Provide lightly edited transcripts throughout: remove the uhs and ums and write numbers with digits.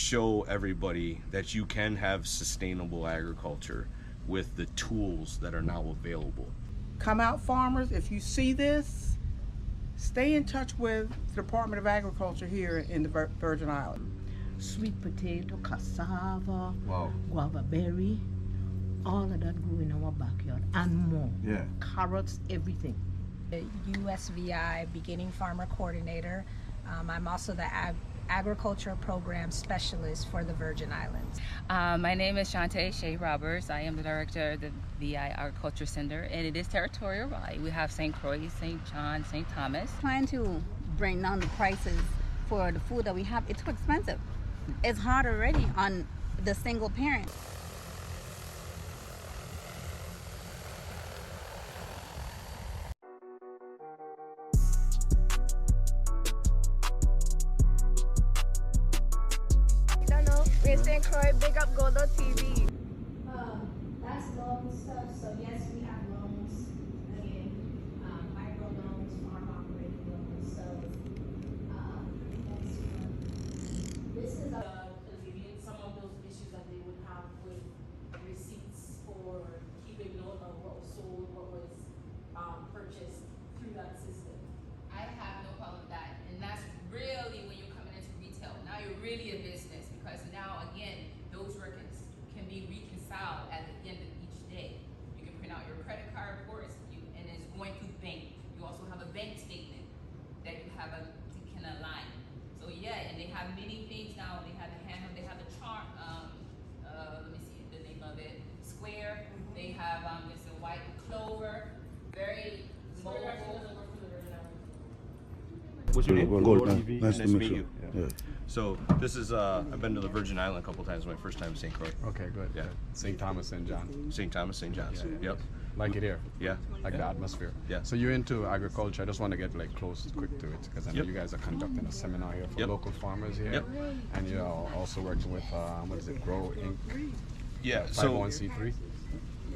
show everybody that you can have sustainable agriculture with the tools that are now available. Come out, farmers. If you see this, stay in touch with the Department of Agriculture here in the Virgin Islands. Sweet potato, cassava, Wow. guava berry, all of that grew in our backyard and more. Yeah. Carrots, everything. The USVI Beginning Farmer Coordinator. I'm also the Agriculture Program Specialist for the Virgin Islands. My name is Shantae Shea Roberts. I am the Director of the VI Agriculture Center, and it is territorial wide. We have St. Croix, St. John, St. Thomas. Trying to bring down the prices for the food that we have, it's too expensive. It's hard already on the single parent. We're St. Croix, big up Goldo TV. That's loan stuff, so yes, we have loans, again, micro loans, farm operating loans, so, this is alleviate some of those issues that they would have with receipts for keeping note of what was sold, what was purchased through that system. I have no problem with that, and that's really when you're coming into retail. Now you're really a business, because now again, those records can be reconciled at the end of each day. You can print out your credit card reports, and it's going through bank. You also have a bank statement that you can align. So yeah, and they have many things now. They have the handle, they have the chart. Let me see the name of it. Square. They have this white clover. Very mobile. What's your name? Gold. TV. Nice to meet you. Yeah. So this is I've been to the Virgin Island a couple times. My first time in St. Croix. Okay, good. Yeah. Good. St. Thomas, St. John. St. Thomas, St. John's. Yeah. Yep. Like it here. Yeah. Like the atmosphere. Yeah. So you're into agriculture. I just want to get like quick to it, because I know Yep. you guys are conducting a seminar here for Yep. local farmers here. Yep. And you're also working with what is it, Grow Inc. Yeah. 501c3.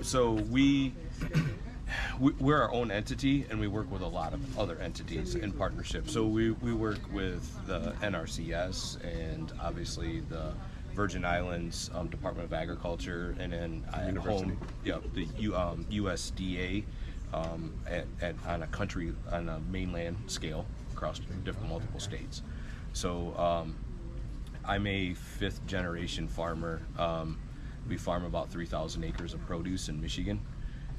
So we're our own entity, and we work with a lot of other entities in partnership. So we work with the NRCS and obviously the Virgin Islands Department of Agriculture, and then University. the USDA on a mainland scale across multiple states. So I'm a fifth generation farmer. We farm about 3,000 acres of produce in Michigan.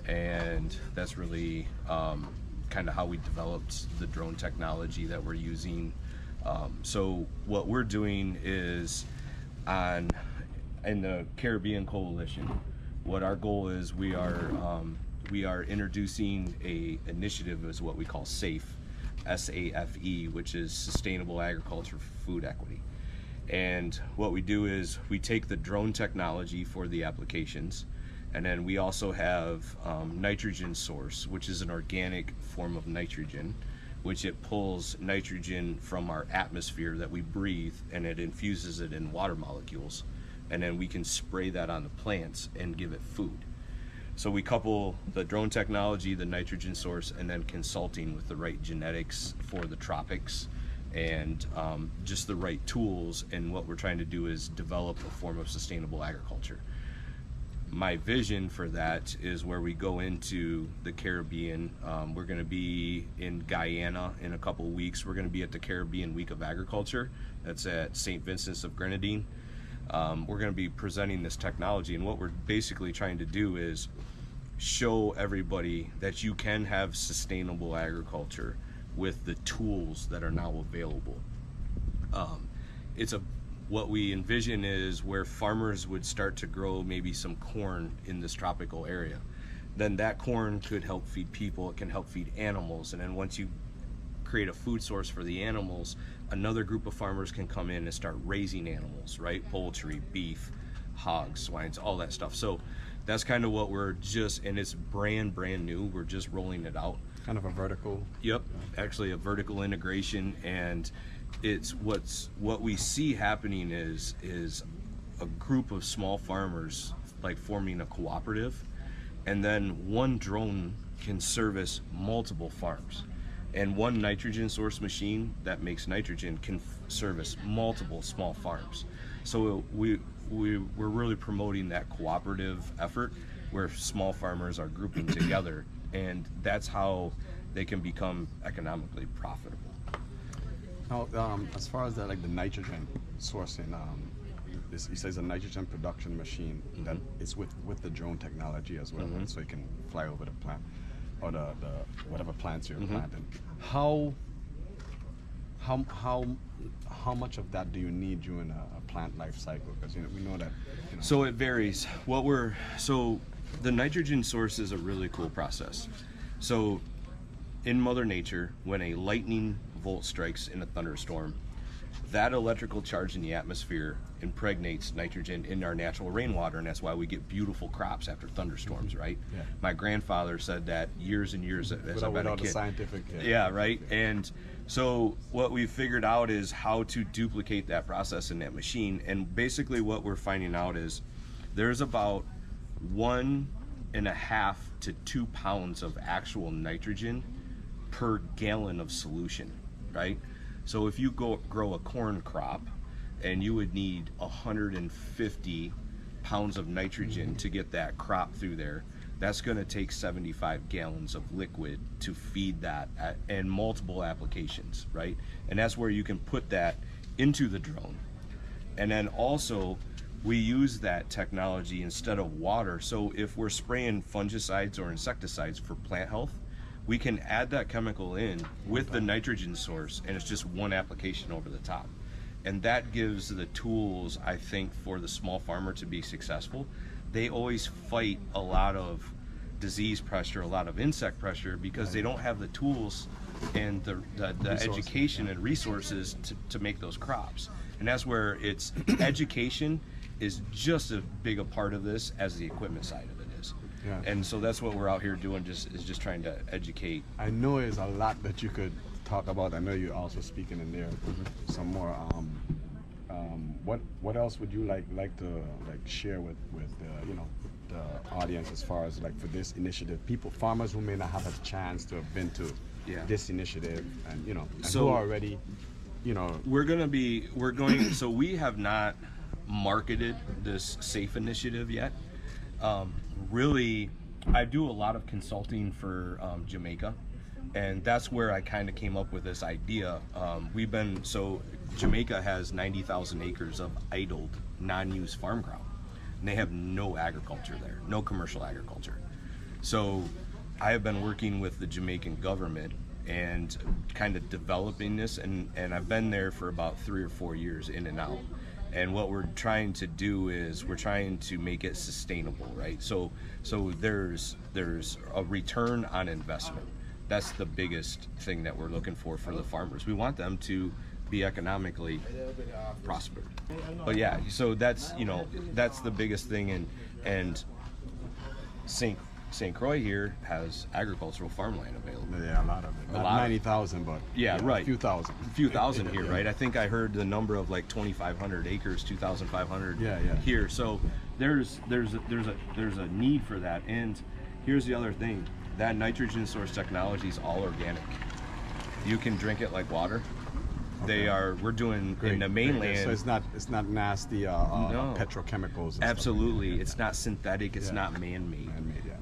And that's really kind of how we developed the drone technology that we're using. So what we're doing is in the Caribbean Coalition, what our goal is, we are introducing a initiative, is what we call SAFE, S-A-F-E, which is Sustainable Agriculture for Food Equity. And what we do is we take the drone technology for the applications, and then we also have Nitrogen Source, which is an organic form of nitrogen, which it pulls nitrogen from our atmosphere that we breathe, and it infuses it in water molecules, and then we can spray that on the plants and give it food. So we couple the drone technology, the Nitrogen Source, and then consulting with the right genetics for the tropics, and just the right tools. And what we're trying to do is develop a form of sustainable agriculture. My vision for that is where we go into the Caribbean. We're going to be in Guyana in a couple of weeks. We're going to be at the Caribbean Week of Agriculture. That's at St. Vincent's of Grenadine. We're going to be presenting this technology, and what we're basically trying to do is show everybody that you can have sustainable agriculture with the tools that are now available. What we envision is where farmers would start to grow maybe some corn in this tropical area. Then that corn could help feed people, it can help feed animals, and then once you create a food source for the animals, another group of farmers can come in and start raising animals, right? Poultry, beef, hogs, swines, all that stuff. So that's kind of what we're and it's brand new, we're just rolling it out. Kind of a vertical. Yep, actually a vertical integration, and it's what we see happening is a group of small farmers like forming a cooperative, and then one drone can service multiple farms, and one nitrogen source machine that makes nitrogen can service multiple small farms. So we're really promoting that cooperative effort where small farmers are grouping together, and that's how they can become economically profitable. Now, as far as like the nitrogen sourcing, he says a nitrogen production machine that is with the drone technology as well, so you can fly over the plant or the whatever plants you're planting. How much of that do you need during a plant life cycle? Because we know that. So it varies. So the nitrogen source is a really cool process. So in Mother Nature, when a lightning bolt strikes in a thunderstorm, that electrical charge in the atmosphere impregnates nitrogen in our natural rainwater, and that's why we get beautiful crops after thunderstorms, right? Yeah. My grandfather said that years and years as I've been a without the kid. scientific. Yeah, right. And so what we've figured out is how to duplicate that process in that machine. And basically what we're finding out is there's about 1.5 to 2 pounds of actual nitrogen per gallon of solution, right? So if you grow a corn crop and you would need 150 pounds of nitrogen to get that crop through there, that's going to take 75 gallons of liquid to feed that and multiple applications, right? And that's where you can put that into the drone. And then also we use that technology instead of water. So if we're spraying fungicides or insecticides for plant health, we can add that chemical in with the nitrogen source, and it's just one application over the top. And that gives the tools, I think, for the small farmer to be successful. They always fight a lot of disease pressure, a lot of insect pressure, because they don't have the tools and the education and resources to make those crops. And that's where it's education is just as big a part of this as the equipment side of it is. Yeah. And so that's what we're out here doing, just trying to educate. I know there's a lot that you could talk about. I know you're also speaking in there some more. What else would you like to share with the audience as far as like for this initiative? Farmers who may not have a chance to have been to this initiative, and and who are already, we're going. So we have not marketed this SAFE initiative yet. Really, I do a lot of consulting for Jamaica, and that's where I kind of came up with this idea. Jamaica has 90,000 acres of idled, non-used farm ground, and they have no agriculture there, no commercial agriculture. So I have been working with the Jamaican government and kind of developing this, and I've been there for about 3 or 4 years in and out. And what we're trying to do is we're trying to make it sustainable, right? So there's a return on investment. That's the biggest thing that we're looking for the farmers. We want them to be economically prospered. But yeah, so that's the biggest thing. And St. Croix here has agricultural farmland available. Yeah, a lot of it. Not 90,000, but right. A few thousand. A few thousand here, right? I think I heard the number of like 2,500 acres, 2,500 here. So there's a need for that. And here's the other thing: that nitrogen source technology is all organic. You can drink it like water. Okay. We're doing in the mainland. So it's not nasty no. petrochemicals. Absolutely, it's not synthetic. It's not man-made.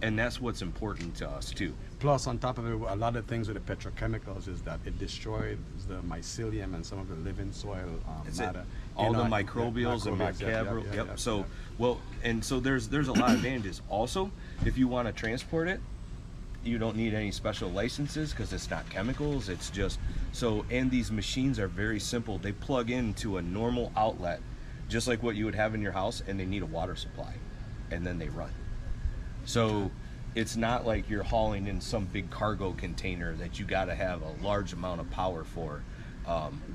And that's what's important to us too. Plus, on top of it, a lot of things with the petrochemicals is that it destroys the mycelium and some of the living soil matter. All the microbials and microbial. Yep. So there's a lot of advantages. Also, if you want to transport it, you don't need any special licenses because it's not chemicals. It's just and these machines are very simple. They plug into a normal outlet, just like what you would have in your house, and they need a water supply, and then they run. So it's not like you're hauling in some big cargo container that you got to have a large amount of power for.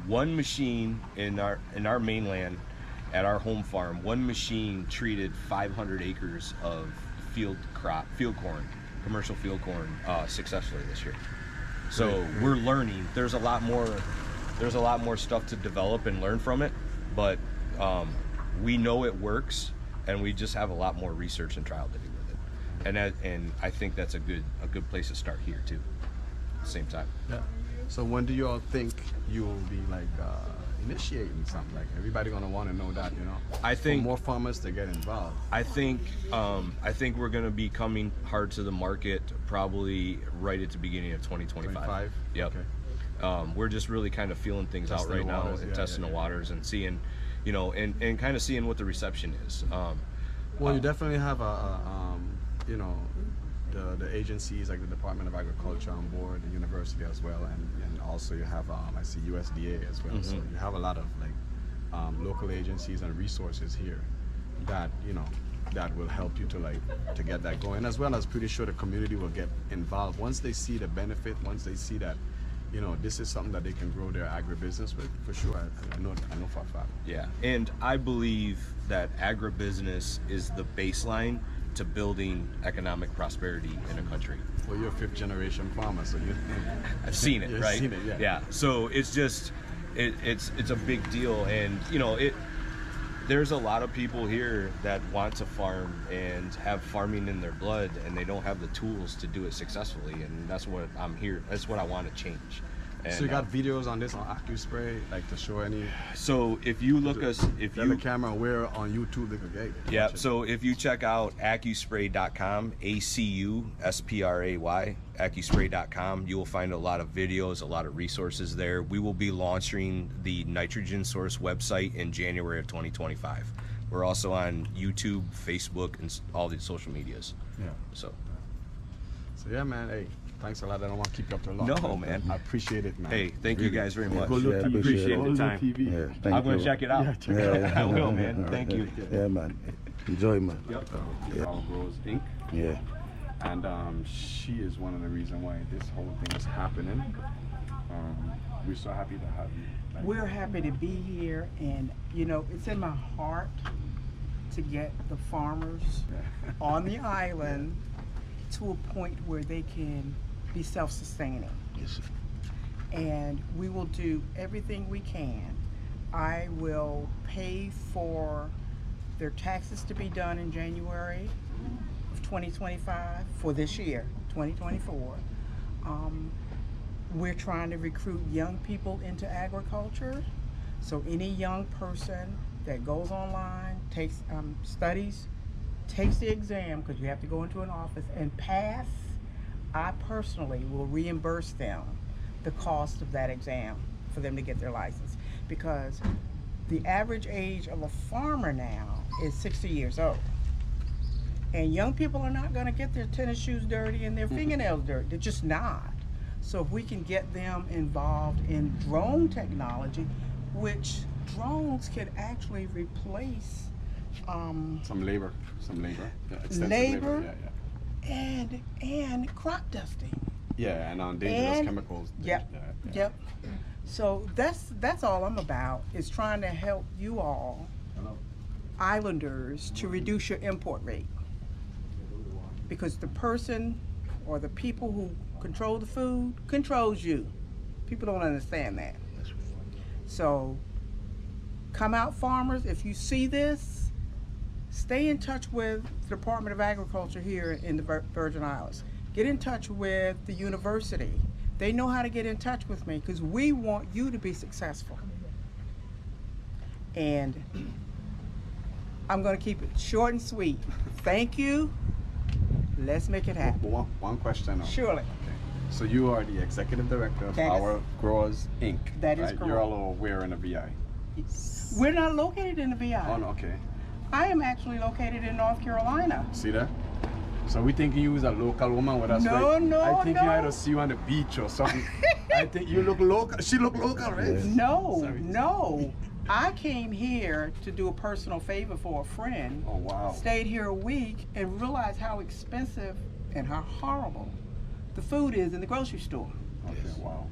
One machine in our mainland, at our home farm, one machine treated 500 acres of field corn, commercial field corn, successfully this year. So we're learning. There's a lot more stuff to develop and learn from it, but we know it works, and we just have a lot more research and trial to do with it. And I think that's a good place to start here too. At the same time. Yeah. So when do you all think you will be initiating something. Like everybody gonna want to know that, you know. I think- for more farmers to get involved. I think we're going to be coming hard to the market probably right at the beginning of 2025. 25? Yep. Okay. We're just really kind of feeling things out Testing right the now waters, and yeah, testing yeah, the yeah. waters and seeing, you know, and kind of seeing what the reception is. Well, you definitely have you know, the agencies like the Department of Agriculture on board, the university as well, and also you have I see USDA as well. So you have a lot of like local agencies and resources here that, you know, that will help you to get that going, as well as pretty sure the community will get involved once they see the benefit, once they see that, you know, this is something that they can grow their agribusiness with, for sure. I know for a fact. Yeah, and I believe that agribusiness is the baseline to building economic prosperity in a country. Well, you're a 5th generation farmer, so you I've seen it, You've right? seen it, yeah. Yeah. So it's just, it's a big deal, and you know, there's a lot of people here that want to farm and have farming in their blood, and they don't have the tools to do it successfully, and that's what I'm here. That's what I want to change. And, So you got videos on this on AccuSpray, like to show any? so if you look us, if Tell the you camera where on YouTube they could get it. Yeah, Watch it. so if you check out accuspray.com, ACUSPRAY, accuspray.com, you will find a lot of videos, a lot of resources there. We will be launching the Nitrogen Source website in January of 2025. We're also on YouTube, Facebook, and all the social medias. Yeah. So, So yeah, man. Hey, thanks a lot. I don't want to keep you up too long. No, man. I appreciate it, man. hey, thank you guys very much. Go look Yeah, TV. appreciate Go the look time. TV. Yeah, thank I'm going to you. check it out. Yeah, check it out. I will, man. Thank you. Yeah, man. Enjoy, man. Yep. All Grows Inc. Yeah. And she is one of the reasons why this whole thing is happening. We're so happy to have you. Like, We're happy to be here, and you know, it's in my heart to get the farmers on the island to a point where they can be self-sustaining. Yes. And we will do everything we can. I will pay for their taxes to be done in January of 2025 for this year, 2024. We're trying to recruit young people into agriculture. So any young person that goes online, takes studies, takes the exam, because you have to go into an office and pass, I personally will reimburse them the cost of that exam for them to get their license, because the average age of a farmer now is 60 years old. And young people are not going to get their tennis shoes dirty and their fingernails dirty. They're just not. So if we can get them involved in drone technology, which drones can actually replace some labor. Yeah, extensive Labor. Yeah. and crop dusting. Yeah, and on dangerous And- chemicals. Yep. Yeah. Yep. So that's all I'm about, is trying to help you all islanders to reduce your import rate. Because the person or the people who control the food controls you. People don't understand that. So come out, farmers. If you see this, stay in touch with the Department of Agriculture here in the Virgin Islands. Get in touch with the university. They know how to get in touch with me, because we want you to be successful. And I'm going to keep it short and sweet. Thank you. Let's make it happen. But one question. Surely. So you are the executive director of That is- Our Growers Inc. That is right? correct. You're all where in the VI? We're not located in the VI. Oh, no, okay. I am actually located in North Carolina. See that? So we thinking you was a local woman with us, No, right? no, I think no. you had to see you on the beach or something. I think you look local. She look local, right? No, Sorry. no. I came here to do a personal favor for a friend. Oh, wow. Stayed here a week and realized how expensive and how horrible the food is in the grocery store. Okay, wow.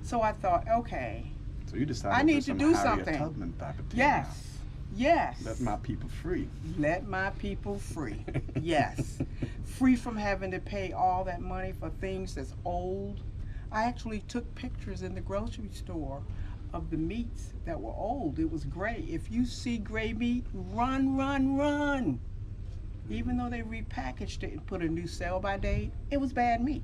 So I thought, okay, So you decided I need do to some do Harriet something. Tubman type of thing. yes, yes. Let my people free. Let my people free. Yes. Free from having to pay all that money for things that's old. I actually took pictures in the grocery store of the meats that were old. It was gray. If you see gray meat, run, run, run. Even though they repackaged it and put a new sell-by date, it was bad meat.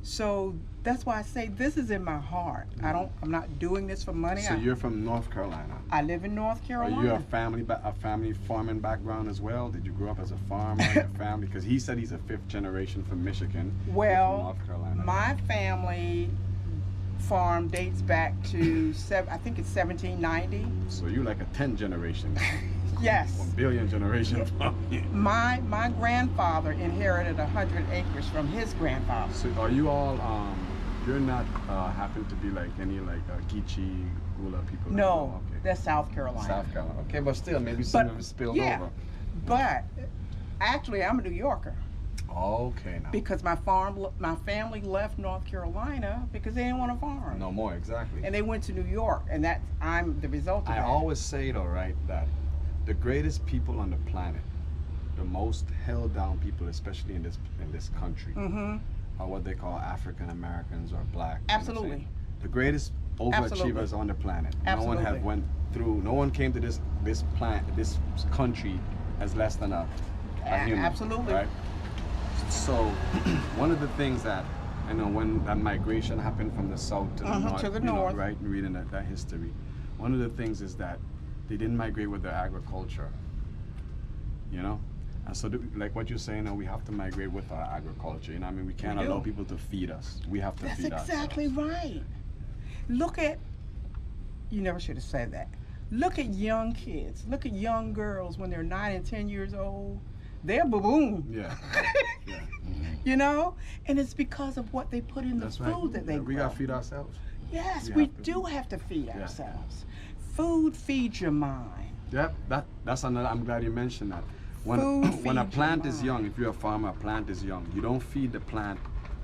So that's why I say this is in my heart. I'm not doing this for money. So you're from North Carolina. I live in North Are Carolina. you a family farming background as well? Did you grow up as a farmer in your family? Because he said he's a 5th generation from Michigan. You're from Well, North Carolina. my family farm dates back to I think it's 1790. So you're like a 10th generation, 1 Yes. billion generation from you. My grandfather inherited 100 acres from his grandfather. So are you all? You're not happen to be like any like Geechee Gula people? No, Okay. that's South Carolina. South Carolina. Okay, but still, maybe some But of it spilled yeah, over. but actually I'm a New Yorker Okay, now. because my family left North Carolina because they didn't want to farm. No more, exactly. And they went to New York, and I'm the result of I that. always say though, right, that the greatest people on the planet, the most held down people, especially in this country, are what they call African Americans or black. You know what I'm Absolutely. saying? The greatest overachievers Absolutely. on the planet. Absolutely. No one came to this country as less than a human. Absolutely. Right? So one of the things that I know when that migration happened from the south to the north, to the you know, north. right, reading that history, one of the things is that they didn't migrate with their agriculture, you know? And so, like what you're saying, now we have to migrate with our agriculture. You know, what I mean, we can't We do. allow people to feed us. We have to That's feed exactly ourselves. right. Look at, you never should have said that. Look at young kids. Look at young girls when they're 9 and 10 years old. They're baboon. Yeah. Yeah. You know? And it's because of what they put in the That's food right. that they We grow. gotta feed ourselves. Yes, we we have to. do have to feed Yeah. ourselves. Food feeds your mind. Yep. That's another. I'm glad you mentioned that. When Food when a feeds plant your is mind. young, if you're a farmer, a plant is young. You don't feed the plant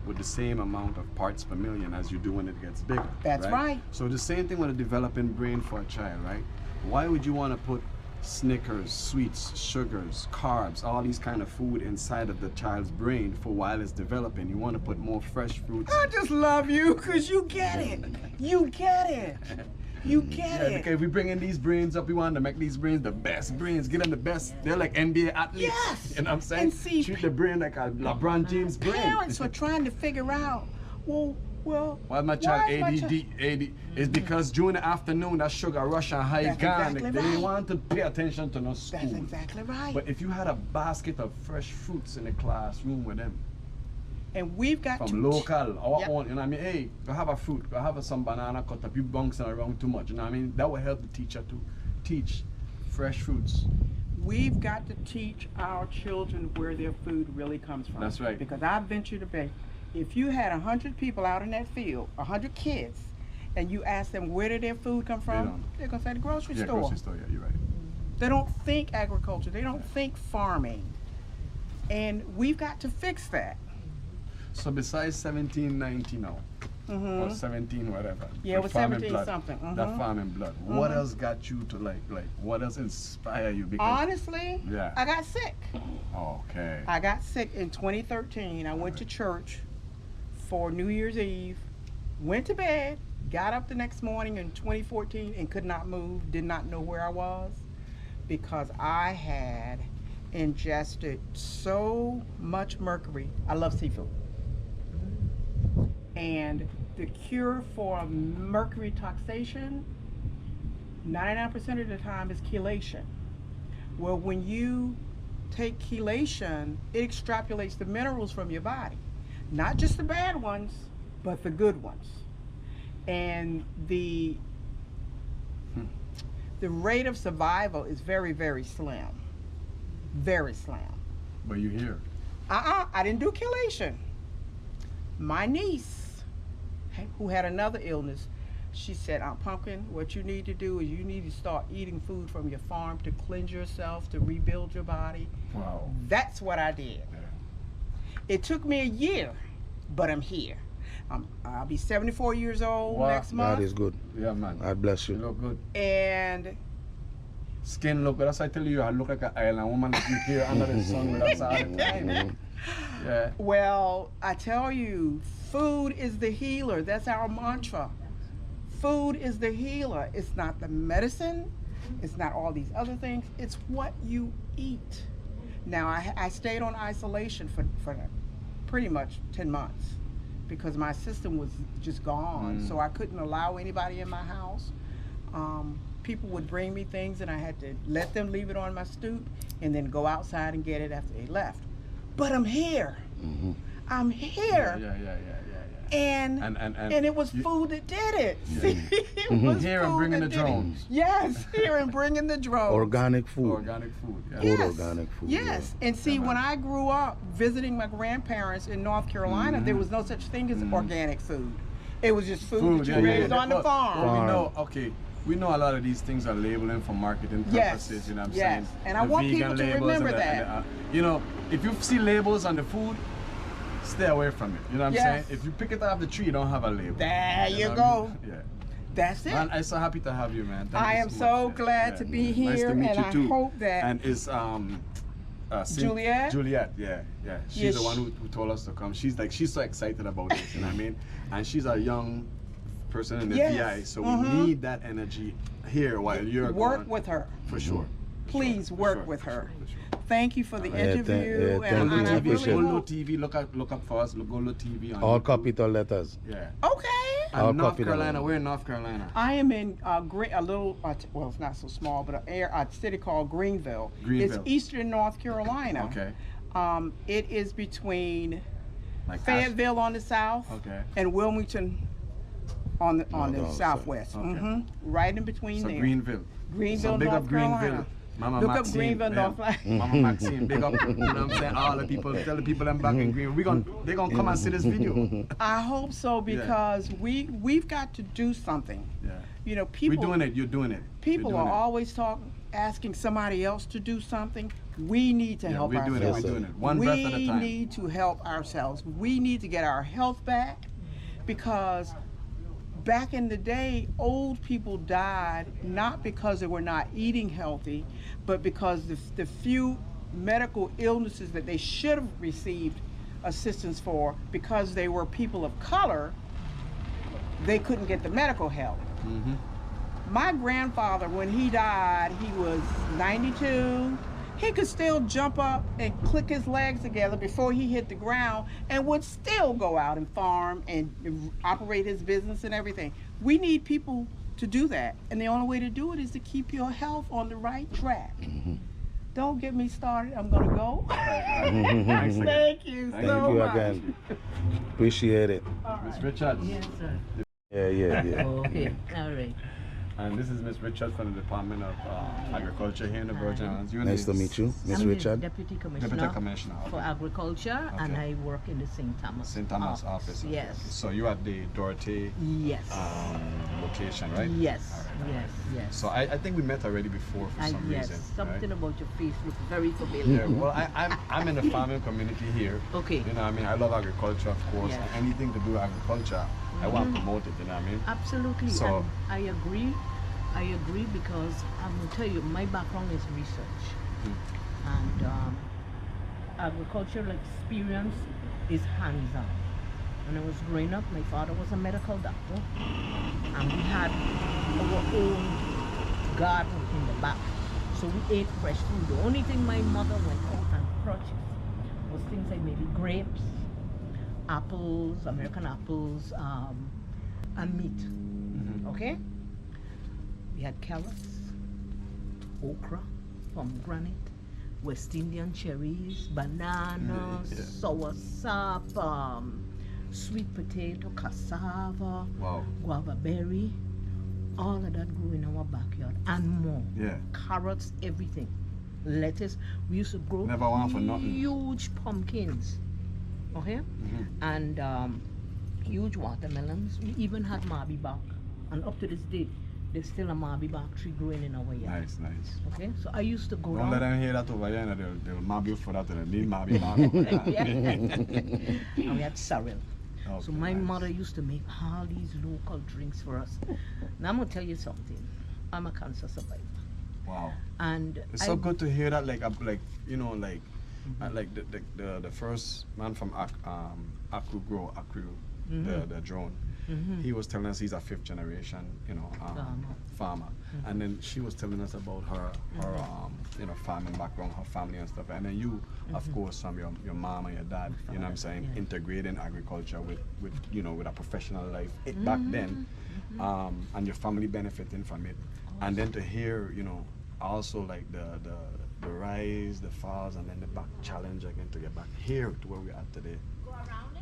with the same amount of parts per million as you do when it gets bigger. That's right. So the same thing with a developing brain for a child, right? Why would you want to put Snickers, sweets, sugars, carbs, all these kind of food inside of the child's brain for while it's developing? You want to put more fresh fruits. I just love you because you get it. You get it. You get Yeah, it. because if we bring in these brains up, we want to make these brains the best brains. Get them the best. They're like NBA athletes. Yes. You know what I'm saying? And see, treat the brain like a LeBron James brain. Parents are trying to figure out, well, Why my child why is my ADD? It's because during the afternoon that sugar rush and high That's gone. exactly They right. didn't want to pay attention to no school. That's exactly right. But if you had a basket of fresh fruits in the classroom with them, And we've got from to local, our Yep. own, you know what I mean? Hey, go have a fruit, go have some banana cut up, you bouncing around too much, you know what I mean? That will help the teacher to teach fresh fruits. We've got to teach our children where their food really comes from. That's right. Because I venture to bet, if you had 100 people out in that field, 100 kids, and you ask them where did their food come from, don't. they're gonna say the grocery Yeah, store. grocery store, yeah, you're right. They don't think agriculture. They don't think farming. And we've got to fix that. So besides 1790 now, or 17 whatever. Yeah, it was farming 17 blood, something, That farming blood. What else got you to like, what else inspire you? Because, Honestly, Yeah. I got sick. okay. I got sick in 2013. I went to church for New Year's Eve, went to bed, got up the next morning in 2014 and could not move, did not know where I was because I had ingested so much mercury. I love seafood. And the cure for mercury toxation, 99% of the time is chelation. Well, when you take chelation, it extrapolates the minerals from your body. Not just the bad ones, but the good ones. And the rate of survival is very, very slim. Very slim. But you here. I didn't do chelation. My niece, who had another illness, she said, Aunt Pumpkin, what you need to do is you need to start eating food from your farm to cleanse yourself, to rebuild your body. Wow. That's what I did. It took me a year, but I'm here. I'll be 74 years old Wow. next month. God is good. Yeah, man. God bless You you. look good. And Skin look good. That's why I tell you, I look like an island woman that you hear under the sun with us all the time. Yeah. well, I tell you, food is the healer. That's our mantra. Food is the healer. It's not the medicine. It's not all these other things. It's what you eat. Now, I stayed on isolation for pretty much 10 months because my system was just gone. So I couldn't allow anybody in my house. People would bring me things and I had to let them leave it on my stoop and then go outside and get it after they left. But I'm here. I'm here. And it was food that did it. See, it was Here and food bringing that the did it. drones. Yes, here and bringing the drones. Organic food. Organic food. Yeah. Yes. Organic food. Yes, and see, when I grew up visiting my grandparents in North Carolina, there was no such thing as organic food. It was just food that you raised on the farm. Well, we know, okay, we know a lot of these things are labeling for marketing purposes, you know what I'm saying? And I want vegan people to labels remember and that. you know, if you see labels on the food, stay away from it. You know what I'm Yes. saying? If you pick it off the tree, you don't have a label. There you know go. what I mean? Yeah. That's it. Man, I'm so happy to have you, man. Thank I you am so so much. glad to be Nice here, to meet and you I too. hope that And it's Juliet? Juliet, yeah. She's Yes. the one who told us to come. She's so excited about this, you know what I mean? And she's a young person in the Yes. VI, so we need that energy here while you're work gone. with her. For sure. Please work with her. Thank you for the Yeah, thank- interview. yeah, and thank Golo you. I I TV, appreciate really it. Golo hope. TV, look up for us, Golo TV on All YouTube. capital letters. Yeah. Okay. All And North capital. Carolina, we're in North Carolina. I am in a little, well, it's not so small, but a city called Greenville. Greenville. It's eastern North Carolina. Okay. It is between Like Fayetteville on the south Okay. and Wilmington on the on the southwest. Okay. Right in between So there. Greenville. Greenville, So big North up Greenville. Carolina. Mama Look Maxine, up Greenville, yeah. North Carolina. Mama Maxine, big up. You know what I'm saying? All the people, tell the people them back in Greenville. They're gonna come and see this video. I hope so because we've got to do something. Yeah. You know, people. We're doing it. You're doing it. People You're are doing it. always asking somebody else to do something. We need to help we're ourselves. doing it. We're doing it. One breath at a We time. need to help ourselves. We need to get our health back because back in the day, old people died not because they were not eating healthy, but because the few medical illnesses that they should have received assistance for, because they were people of color, they couldn't get the medical help. My grandfather, when he died, he was 92. He could still jump up and click his legs together before he hit the ground and would still go out and farm and operate his business and everything. We need people to do that. And the only way to do it is to keep your health on the right track. Don't get me started. I'm going to go. Thanks again. Thank you Thank so you much. again. Appreciate it. Miss Richards. Yes, sir. Yeah. Okay, all right. And this is Miss Richards from the Department of Agriculture here in the Virgin Islands. Your Nice to name meet is you, Miss I'm Richard. the Deputy Commissioner, Deputy Commissioner. for Okay. Agriculture, and Okay. I work in the St. Thomas St. Thomas office. Okay. Yes. So you're at the Dorothy Yes. location, right? Yes. Yes. So I think we met already before for some yes. reason. Something right? about your face looks very familiar. Yeah, well, I'm in the farming community here. Okay. You know what I mean? I love agriculture, of course. Yes. And anything to do with agriculture, I want to promote it, you know what I mean? Absolutely. So- And I agree. I agree because I'm going to tell you, my background is research. And agricultural experience is hands-on. When I was growing up, my father was a medical doctor. And we had our own garden in the back. So we ate fresh food. The only thing my mother went out and purchased was things like maybe grapes, apples, American apples, and meat. Okay? We had carrots, okra, pomegranate, West Indian cherries, bananas, Yeah. soursop, sweet potato, cassava, Wow. guava berry. All of that grew in our backyard and more. Yeah. Carrots, everything. Lettuce. We used to grow Never want for nothing. huge pumpkins. Okay? And huge watermelons. We even had marby bark. And up to this day, there's still a marby bark tree growing in our yard. Nice, nice. Okay? So I used to go Don't let down. them hear that over here, and they'll mob you for that, and they'll need mob you back over there. Yeah. And we had sorrel. So Okay, my nice. mother used to make all these local drinks for us. Now I'm gonna tell you something. I'm a cancer survivor. Wow. And It's so good to hear that, like you know, like the first man from Akru, the drone. He was telling us he's a 5th generation, you know, farmer. And then she was telling us about her you know, farming background, her family and stuff, and then you, of course, from your mom and your dad, you know what I'm saying, integrating agriculture with you know, with a professional life back then, and your family benefiting from it, and then to hear, you know, also like the rise, the falls, and then the back challenge again to get back here to where we are today,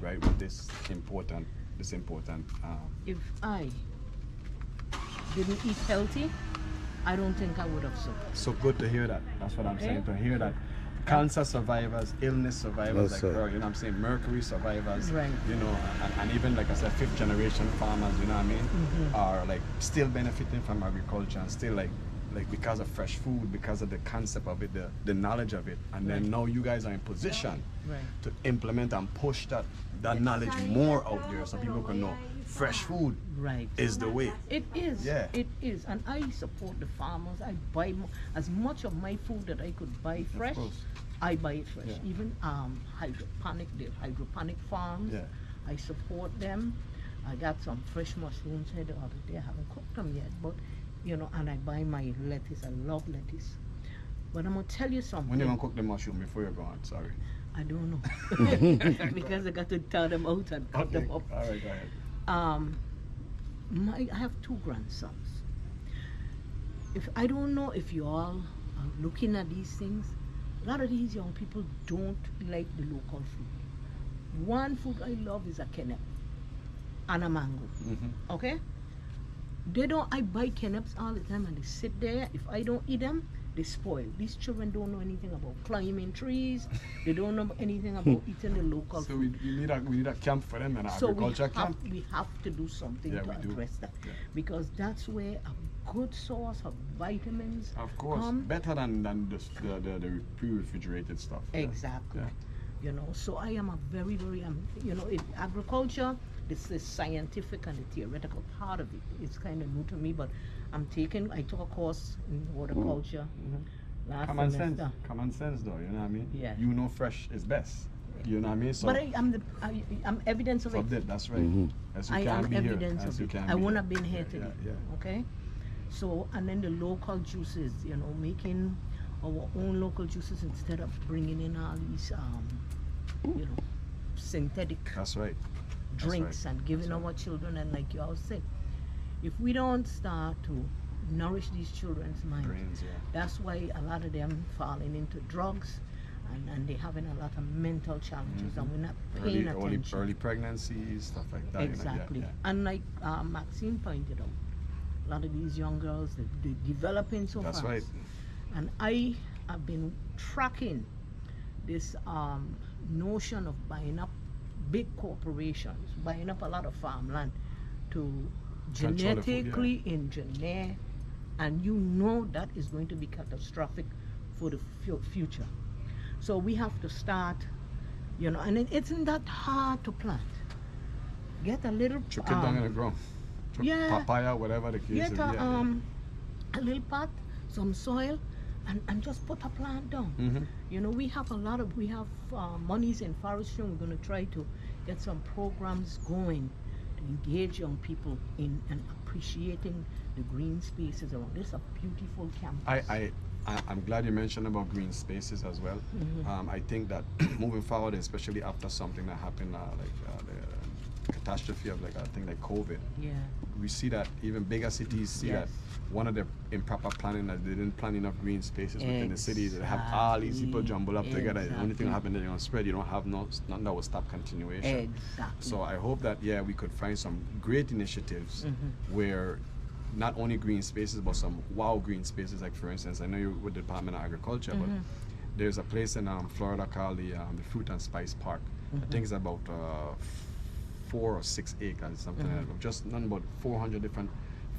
right? With this important. If I didn't eat healthy, I don't think I would have survived. So good to hear that. That's what I'm saying. To hear that cancer survivors, illness survivors, like her, you know what I'm saying, mercury survivors, right. You know, and even like I said, 5th generation farmers, you know what I mean, are like still benefiting from agriculture and still like because of fresh food, because of the concept of it, the knowledge of it, and then now you guys are in position to implement and push that knowledge more out there so people can know fresh food is the way. It is. Yeah. It is. And I support the farmers. I buy as much of my food that I could buy fresh. I buy it fresh. Yeah. Even hydroponic farms. Yeah. I support them. I got some fresh mushrooms here the other day. I haven't cooked them yet, but you know, and I buy my lettuce. I love lettuce. But I'm gonna tell you something. When you gonna cook the mushroom before you're gone? Sorry. I don't know. Because I got to tear them out and cut them up. All right, go ahead. I have 2 grandsons. I don't know if you all are looking at these things. A lot of these young people don't like the local food. One food I love is a kennep and a mango. Okay? I buy kenneps all the time and they sit there. If I don't eat them, they spoil. These children don't know anything about climbing trees. They don't know anything about eating the local so food. we need a camp for them, an agriculture camp. We have to do something to address that. Yeah. Because that's where a good source of vitamins of course come. Better than the pre-refrigerated stuff. Exactly. Yeah. You know, so I am a very, you know, agriculture, this is scientific and the theoretical part of it. It's kind of new to me, but I took a course in horticulture last Common semester. Common sense though, you know what I mean? Yeah. You know fresh is best. You know what I mean? So but I'm evidence of it. That's right. As you I can am be evidence here. As of you it. can I be wouldn't here. have been here today. Yeah. Okay? So, and then the local juices, you know, making our own local juices instead of bringing in all these, you know, synthetic That's right. drinks and giving our children, and like you all said, if we don't start to nourish these children's minds, Brains, that's why a lot of them falling into drugs and they're having a lot of mental challenges and we're not paying attention. Early pregnancies, stuff like that. Exactly. You know, And like Maxine pointed out, a lot of these young girls, they're developing so fast. That's right. And I have been tracking this notion of buying up big corporations, buying up a lot of farmland to Control the food, genetically engineer, and you know that is going to be catastrophic for the future. So we have to start, you know, and it isn't that hard to plant. Get a little Chuck it down in the ground. Papaya, whatever the case get is. a little pot, some soil, and just put a plant down. You know, we have monies in forestry. We're going to try to get some programs going to engage young people in and appreciating the green spaces around. This is a beautiful campus. I'm glad you mentioned about green spaces as well. I think that moving forward, especially after something that happened the catastrophe of like COVID, we see that even bigger cities see that one of the improper planning that they didn't plan enough green spaces within the cities. They have all these people jumbled up together. The only thing that happened, they're gonna spread. You don't have nothing that will stop continuation. So I hope that we could find some great initiatives where not only green spaces but some green spaces. Like for instance, I know you're with the Department of Agriculture, but there's a place in Florida called the Fruit and Spice Park. I think it's about 4 or 6 acres, something like that. Just none but 400 different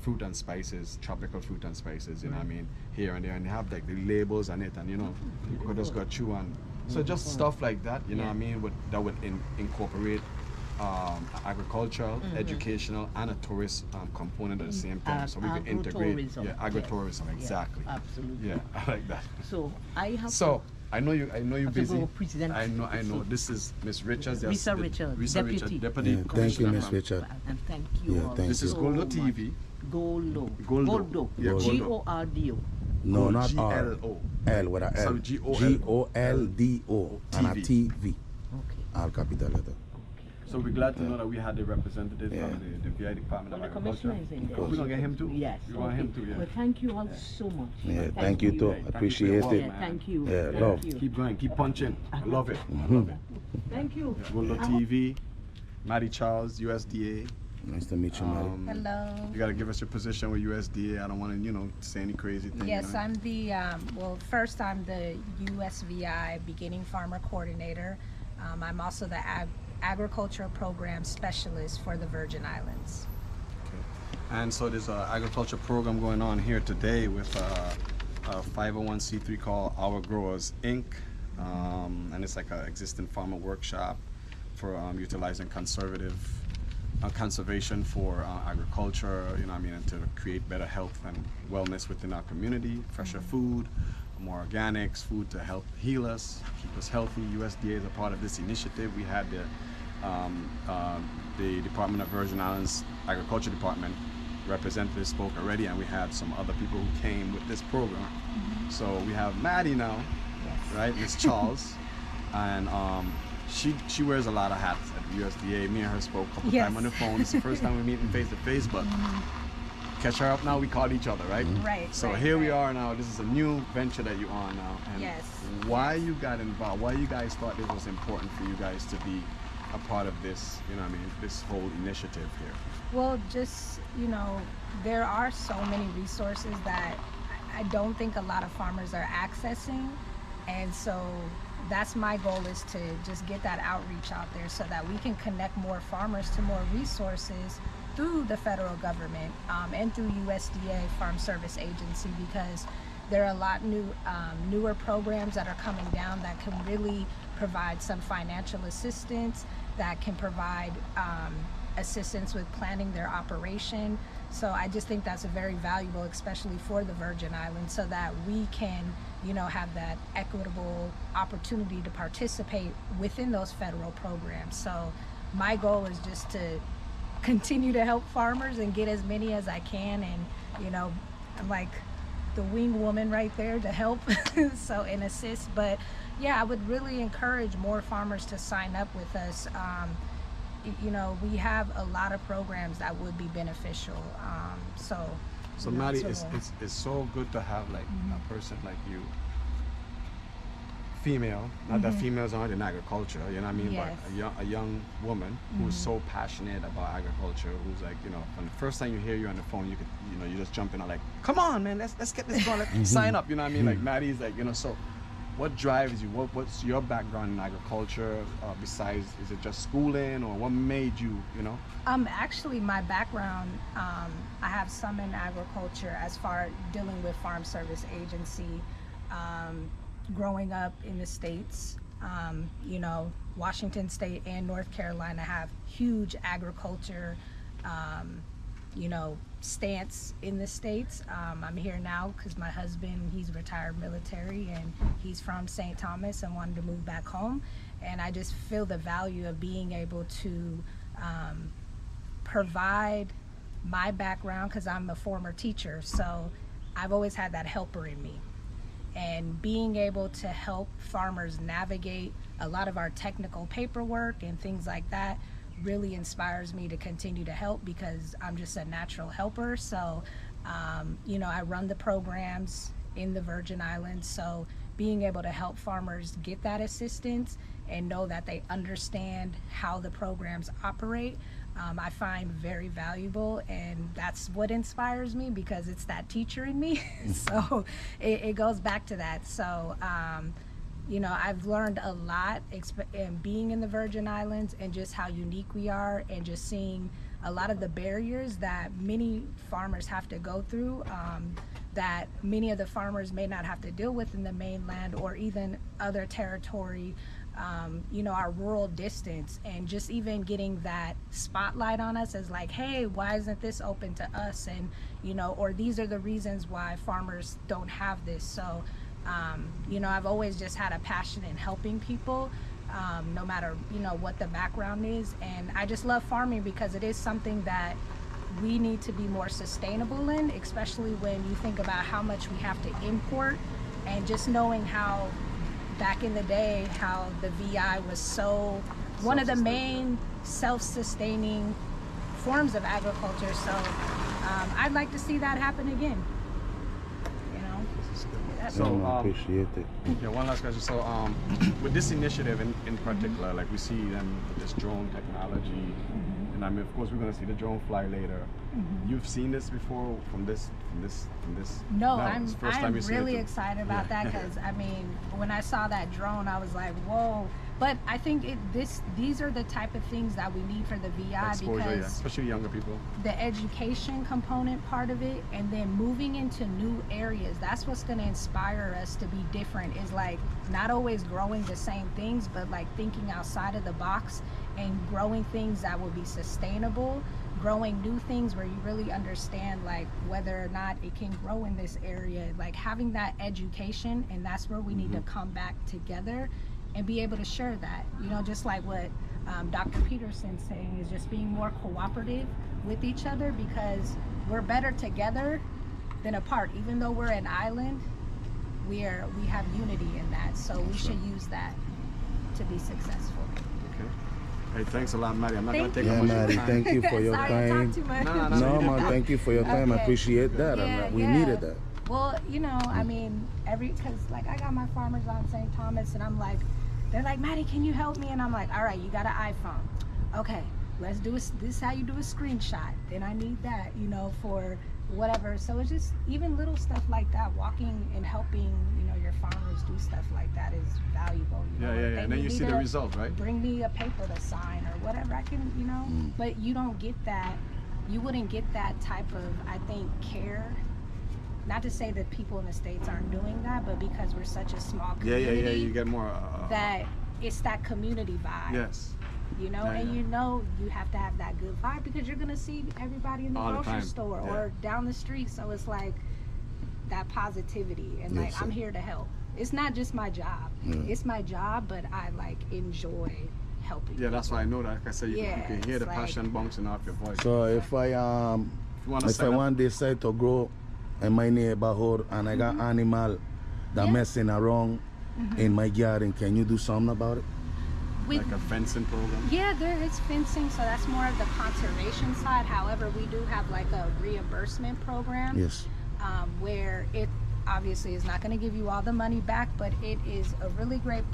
fruit and spices, tropical fruit and spices, you know what I mean, here and there, and they have like the labels on it, and you know, you could just go chew and so just stuff like that, you know what I mean, that would incorporate agricultural, educational, and a tourist component at the same time, so we can integrate agritourism. Exactly. Absolutely. Yeah, I like that. So I have. So I know you busy. I know. This is Miss Richards. Risa Richards, deputy. Thank you, Miss Richards. And thank you all. Thank This is Goldo TV. Goldo. Goldo. G-O-R-D-O. No, not R. G-L-O. L with a L. So Goldo and a TV. Okay. All capital letter. So we're glad to know that we had the representative Yeah. from the VI Department Well, of the Agriculture. commissioner is in there. We're gonna get him too. Yes. We want him too. Yeah. Well, thank you all so much. Yeah, thank you too. Thank you for Appreciate your it. work, Yeah, man. thank you. Yeah, Thank love. you. Keep going. Keep punching. I love it. I love it. Thank you. Goldo TV, Maddie Charles, USDA. Nice to meet you, Mary. Hello. You gotta give us your position with USDA. I don't want to, say any crazy thing. Yes, I'm the, first I'm the USVI Beginning Farmer Coordinator. I'm also the Agriculture Program Specialist for the Virgin Islands. And so there's an agriculture program going on here today with a 501c3 called Our Growers Inc. And it's like an existing farmer workshop for utilizing conservation for agriculture, and to create better health and wellness within our community, fresher food, more organics, food to help heal us, keep us healthy. USDA is a part of this initiative. We had the Department of Virgin Islands Agriculture Department representative spoke already, and we had some other people who came with this program. So we have Maddie now, right? Miss Charles, and she wears a lot of hats at the USDA. Me and her spoke a couple times on the phone. It's the first time we're meeting face to face, but catch her up now. We called each other, right? Right. So right, here we right. are now. This is a new venture that you're on now. And Yes. why you got involved? Why you guys thought this was important for you guys to be a part of this? This whole initiative here. Well, just, there are so many resources that I don't think a lot of farmers are accessing. And so that's my goal, is to just get that outreach out there so that we can connect more farmers to more resources through the federal government and through USDA Farm Service Agency, because there are a lot newer programs that are coming down that can really provide some financial assistance, that can provide assistance with planning their operation. So I just think that's a very valuable, especially for the Virgin Islands, so that we can, have that equitable opportunity to participate within those federal programs. So my goal is just to continue to help farmers and get as many as I can, and I'm like the wing woman right there to help and assist. But yeah, I would really encourage more farmers to sign up with us. We have a lot of programs that would be beneficial. So Maddie, it's so good to have a person like you, female, not that females aren't in agriculture, Yes. but a young woman who's so passionate about agriculture, who's when the first time you hear you on the phone, you could, you just jump in and come on, man, let's get this going, let's sign up, Like Maddie's so what drives you? What's your background in agriculture? Besides, is it just schooling, or what made you, Actually, my background, I have some in agriculture as far dealing with Farm Service Agency. Growing up in the States, Washington State and North Carolina have huge agriculture, stance in the States. I'm here now because my husband, he's retired military, and he's from St. Thomas and wanted to move back home. And I just feel the value of being able to provide my background, because I'm a former teacher, so I've always had that helper in me. And being able to help farmers navigate a lot of our technical paperwork and things like that really inspires me to continue to help, because I'm just a natural helper. So, I run the programs in the Virgin Islands. So being able to help farmers get that assistance and know that they understand how the programs operate, I find very valuable, and that's what inspires me, because it's that teacher in me. So it goes back to that. So I've learned a lot in being in the Virgin Islands, and just how unique we are, and just seeing a lot of the barriers that many farmers have to go through, that many of the farmers may not have to deal with in the mainland or even other territory. Our rural distance, and just even getting that spotlight on us as hey, why isn't this open to us? And or these are the reasons why farmers don't have this. So I've always just had a passion in helping people, no matter what the background is. And I just love farming because it is something that we need to be more sustainable in, especially when you think about how much we have to import And just knowing how back in the day, how the VI was so one of the main self-sustaining forms of agriculture. So I'd like to see that happen again. You know. So I appreciate it. yeah, one last question. So with this initiative in particular, like we see them with this drone technology, and I mean, of course, we're going to see the drone fly later. You've seen this before from this. No, it's the first time I'm you've seen really it. excited about that because I mean, when I saw that drone, I was like, whoa. But I think these are the type of things that we need for the VI Exposure, yeah, because especially younger people. the education component part of it, and then moving into new areas, that's what's going to inspire us to be different, is like not always growing the same things, but like thinking outside of the box and growing things that will be sustainable, growing new things where you really understand like whether or not it can grow in this area, like having that education. And that's where we need to come back together and be able to share that, you know, just like what Dr. Peterson's saying, is just being more cooperative with each other, because we're better together than apart. Even though we're an island, we have unity in that, so we should use that to be successful. Okay. Hey, thanks a lot, Maddie. I'm not going to take Yeah, up much of Maddie, your time. thank you for your Sorry I time. talked too much. No, man, thank you for your time. I Okay. appreciate that. Yeah, We yeah. needed that. Well, you know, I mean, because like I got my farmers on St. Thomas, and I'm like, they're like, Maddie, can you help me? And I'm like, all right, you got an iPhone. Okay, let's do this is how you do a screenshot. Then I need that, you know, for whatever. So it's just even little stuff like that, walking and helping, you know, your farmers do stuff like that is valuable. You know? Yeah. If they And then you need see me the to result, right? Bring me a paper to sign or whatever, I can, you know, but you don't get that, you wouldn't get that type of, I think, care. Not to say that people in the States aren't doing that, but because we're such a small Yeah. community, You get more. that it's that community vibe. Yes. You know, Yeah, and yeah. you know you have to have that good vibe because you're gonna see everybody in the All the grocery time. store Yeah. or down the street. So it's like that positivity and like Yes, I'm sir. here to help. It's not just my job. Yeah. It's my job, but I like enjoy helping. Yeah, that's why I know that. Like I said, you Yeah, can hear the it's like- passion bouncing off your voice. So if I if you want to if I want this site to grow in my neighborhood and I got animal that Yeah. messing around in my garden, can you do something about it? With, like a fencing program. yeah, there is fencing, so that's more of the conservation side. However, we do have like a reimbursement program. Yes. Where it obviously is not going to give you all the money back, but it is a really great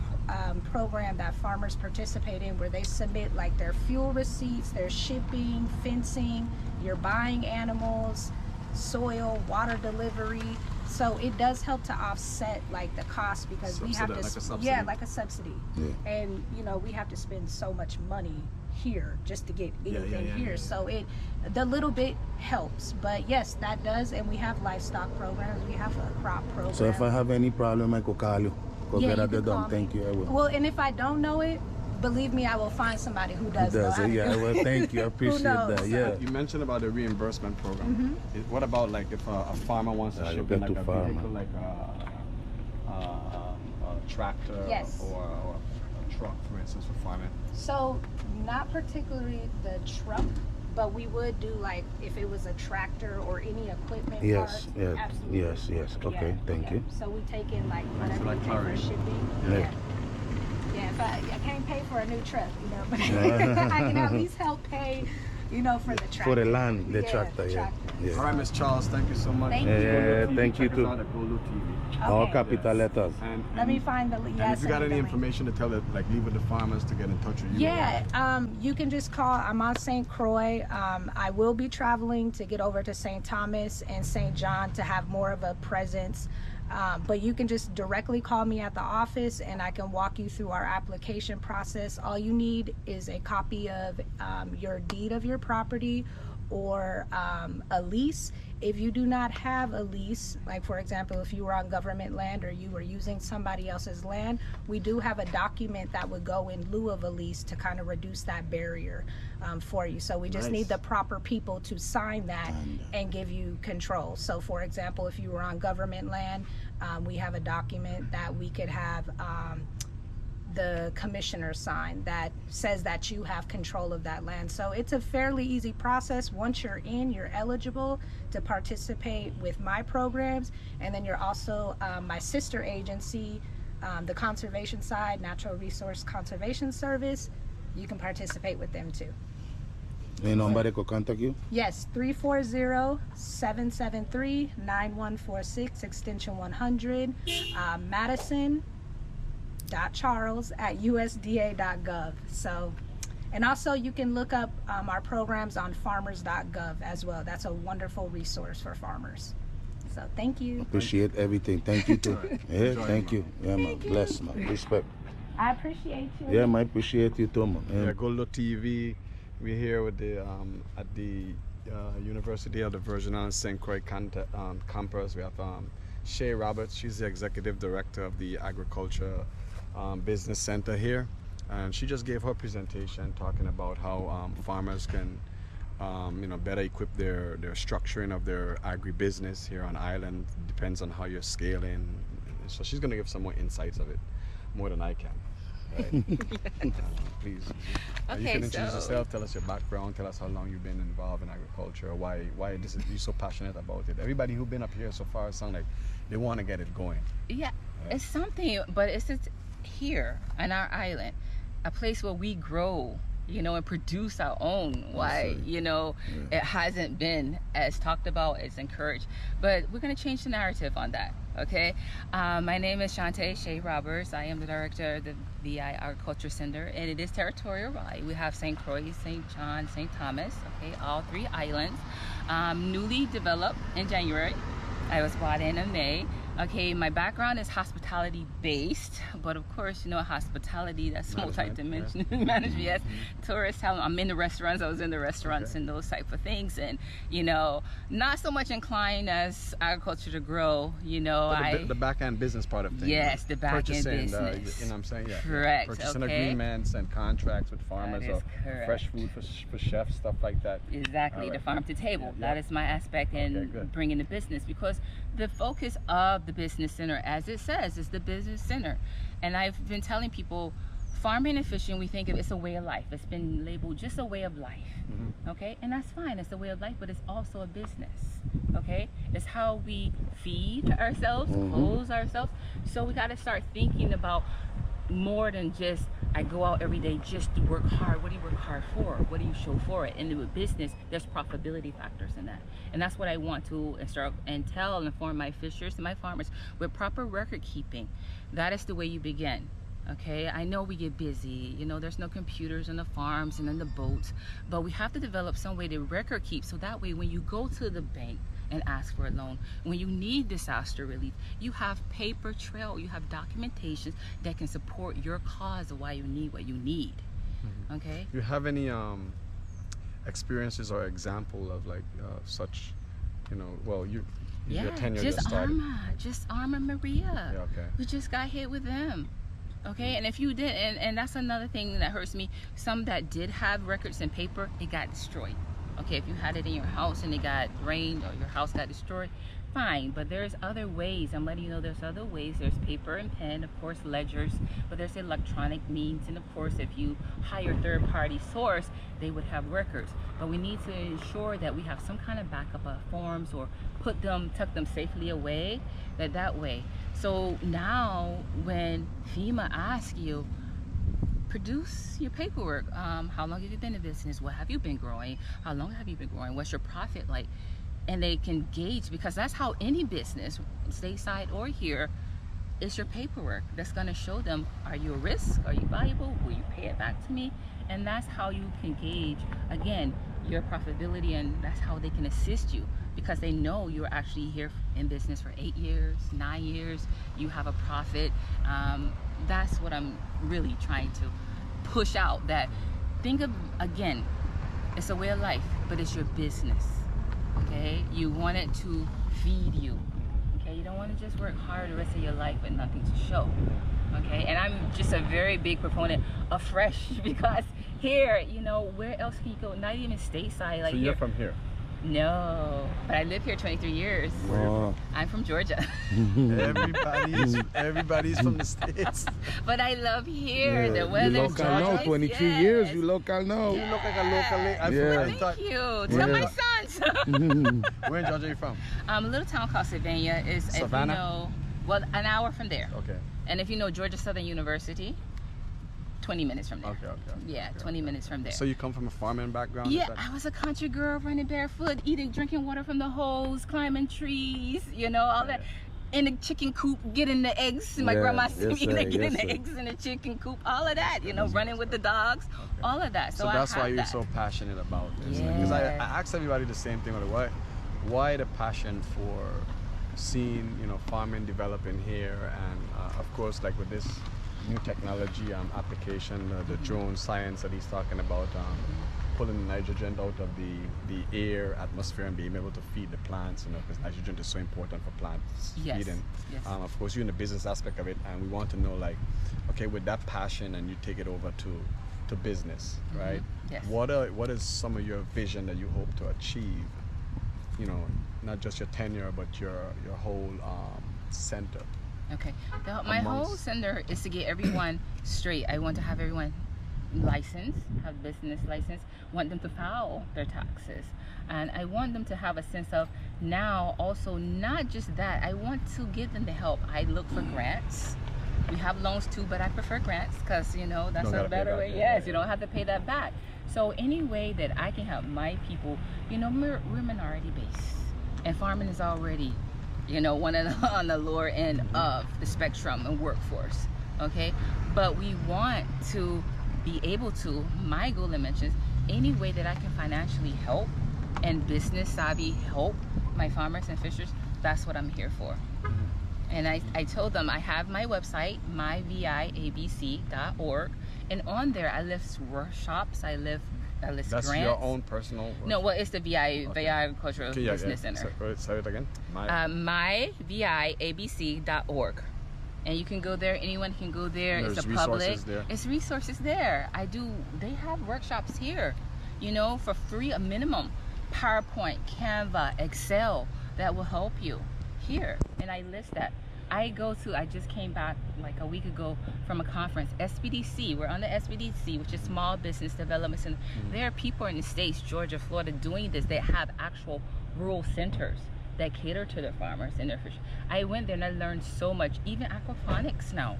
program that farmers participate in, where they submit like their fuel receipts, their shipping, fencing, you're buying animals, soil, water delivery. So it does help to offset like the cost, because we have to, Like a subsidy. yeah, like a subsidy. Yeah. And you know, we have to spend so much money here just to get Yeah, anything yeah, here. yeah. So the little bit helps, but yes, that does. And we have livestock programs, we have a crop program. So if I have any problem, I could call you. Go Yeah, get you it can done. call Thank me. you. I will. Well, and if I don't know it, believe me, I will find somebody who does, Does know it? how to Yeah. do Well, it. thank you. I appreciate knows? that. Yeah. You mentioned about the reimbursement program. What about like if a farmer wants to Yeah, you ship get in like to a farmer. vehicle, like a tractor Yes. or a truck, for instance, for farming? So not particularly the truck, but we would do like if it was a tractor or any equipment Yes, parts. yes, Absolutely. yes. Okay, Yeah, thank yeah. you. So we take in like whatever like we pay for clarity. shipping. Yeah. Yeah. Yeah, if I can't pay for a new truck, you know, but I can at least help pay, you know, for the tractor. For the land, the Yeah, tractor, the yeah. tractor. Yeah. All right, Miss Charles, thank you so much. Thank you. Yeah, Golu TV, thank you check us too. out at Golu TV. All Okay. capital Yes. letters. Let me find the And yes. if you got and any the link. information to tell it, like leave with the farmers to get in touch with you. Yeah, you can just call. I'm on St. Croix. I will be traveling to get over to St. Thomas and St. John to have more of a presence. But you can just directly call me at the office and I can walk you through our application process. All you need is a copy of your deed of your property or a lease. If you do not have a lease, like for example, if you were on government land or you were using somebody else's land, we do have a document that would go in lieu of a lease to kind of reduce that barrier for you. So we just need the proper people to sign that and give you control. So for example, if you were on government land, we have a document that we could have the commissioner sign that says that you have control of that land. So it's a fairly easy process. Once you're in, you're eligible to participate with my programs. And then you're also my sister agency, the conservation side, Natural Resource Conservation Service. You can participate with them too. Any number they could contact you? Yes, 340-773-9146, extension 100, madison.charles@usda.gov. So, and also you can look up our programs on farmers.gov as well. That's a wonderful resource for farmers. So thank you. Appreciate everything. Thank you too. Yeah, thank you. Yeah, man. Bless, man. Respect. I appreciate you. Yeah, man. Appreciate you too, man. Yeah, Goldo TV. We're here with the at the University of the Virgin Islands St. Croix campus. We have Shay Roberts. She's the executive director of the Agriculture Business Center here, and she just gave her presentation talking about how farmers can better equip their structuring of their agribusiness here on island. Depends on how you're scaling. So she's going to give some more insights of it, more than I can. Right. Please. Okay, you can introduce so yourself, tell us your background, tell us how long you've been involved in agriculture, why you're so passionate about it. Everybody who's been up here so far sound like they want to get it going. Yeah, it's something, but it's just here on our island, a place where we grow, and produce our own. Why, it hasn't been as talked about, as encouraged. But we're going to change the narrative on that. Okay, my name is Shantae Shay Roberts. I am the director of the VI Agriculture Center, and it is territorial-wide. We have St. Croix, St. John, St. Thomas, okay, all 3 islands. Newly developed in January. I was brought in May. Okay, my background is hospitality based, but of course, hospitality, that's multi-dimensional management. Yes, tourist talent. I'm in the restaurants. I was in the restaurants and those type of things, and not so much inclined as agriculture to grow. The back end business part of things. Yes, the back end business. You know what I'm saying? Yeah. Correct. Purchasing agreements and contracts with farmers, or fresh food for chefs, stuff like that. Exactly, the farm to table. That is my aspect in bringing the business, because the focus of the business center, as it says, is the business center. And I've been telling people, farming and fishing, we think of it's a way of life. It's been labeled just a way of life. Okay, and that's fine. It's a way of life, but it's also a business. Okay, it's how we feed ourselves, clothe ourselves. So we got to start thinking about more than just I go out every day just to work hard. What do you work hard for? What do you show for it? And with business, there's profitability factors in that. And that's what I want to start and tell and inform my fishers and my farmers with proper record keeping. That is the way you begin. Okay, I know we get busy, there's no computers in the farms and in the boats, but we have to develop some way to record keep, so that way when you go to the bank and ask for a loan, when you need disaster relief, you have paper trail, you have documentation that can support your cause of why you need what you need. Okay, you have any experiences or example of such, your tenure just started? Arma Maria. Yeah, okay. We just got hit with them. Okay, and if you did, and that's another thing that hurts me, some that did have records and paper, it got destroyed. Okay, if you had it in your house and it got rained or your house got destroyed, fine, but there's other ways. I'm letting you know there's other ways. There's paper and pen, of course, ledgers, but there's electronic means, and of course, if you hire a third-party source, they would have records. But we need to ensure that we have some kind of backup of forms, or tuck them safely away, that way. So now when FEMA asks you, produce your paperwork. How long have you been in business? What have you been growing? How long have you been growing? What's your profit like? And they can gauge, because that's how any business, stateside or here, is your paperwork. That's going to show them, are you a risk? Are you valuable? Will you pay it back to me? And that's how you can gauge, again, your profitability, and that's how they can assist you, because they know you're actually here in business for 8 years, 9 years, you have a profit. That's what I'm really trying to push out, that think of, again, it's a way of life, but it's your business. Okay, you want it to feed you. Okay, you don't want to just work hard the rest of your life with nothing to show. Okay, and I'm just a very big proponent of fresh, because here, where else can you go? Not even stateside. So you're from here? No, but I live here 23 years. Oh. I'm from Georgia. Everybody's from the States. But I love here. Yeah, The you weather's local now, nice. 23 yes. years, you local now. You look like a local. Yeah. I thought, Thank you. Tell my sons. where in Georgia are you from? A little town called Savannah is, if you Savannah? know, well, an hour from there. Okay. And if you know Georgia Southern University, 20 minutes from there. Okay. Yeah, 20 minutes from there. So you come from a farming background? is Yeah, that- I was a country girl running barefoot, drinking water from the hose, climbing trees, all that. In the chicken coop, getting the eggs. My Yeah, grandma see yes, me sir, getting yes, the sir. eggs in the chicken coop, all of that, running with the dogs, all of that. So, I that's have why you're that. so passionate about this. Because I Yes. ask everybody the same thing. Why the passion for seeing farming developing here, and of course like with this new technology application, the drone science that he's talking about, pulling the nitrogen out of the air atmosphere and being able to feed the plants, because nitrogen is so important for plants Yes, feeding. yes. Of course, you're in the business aspect of it, and we want to know, like, okay, with that passion, and you take it over to business, right? Yes. What is some of your vision that you hope to achieve? Not just your tenure, but your whole center. Okay. My whole center is to get everyone straight. I want to have everyone licensed, have business license, want them to file their taxes. And I want them to have a sense of now also not just that, I want to give them the help. I look for grants. We have loans too, but I prefer grants because, that's a better way. Yes, you don't have to pay that back. So any way that I can help my people, we're minority based, and farming is already one on the lower end of the spectrum and workforce, okay? But we want to be able to, my goal and mentions, any way that I can financially help and business savvy help my farmers and fishers, that's what I'm here for. And I told them I have my website, myviabc.org, and on there I list workshops, I list That's grants. your own personal? No, well, it's the VI Agricultural Business Center. Say it again. myviabc.org. And you can go there, anyone can go there. There's it's a public. resources there. It's resources there. They have workshops here, for free, a minimum. PowerPoint, Canva, Excel, that will help you here. And I list that. I just came back like a week ago from a conference, SBDC. We're on the SBDC, which is Small Business Development Center. There are people in the States, Georgia, Florida, doing this. They have actual rural centers that cater to their farmers and their fish. I went there and I learned so much, even aquaponics now.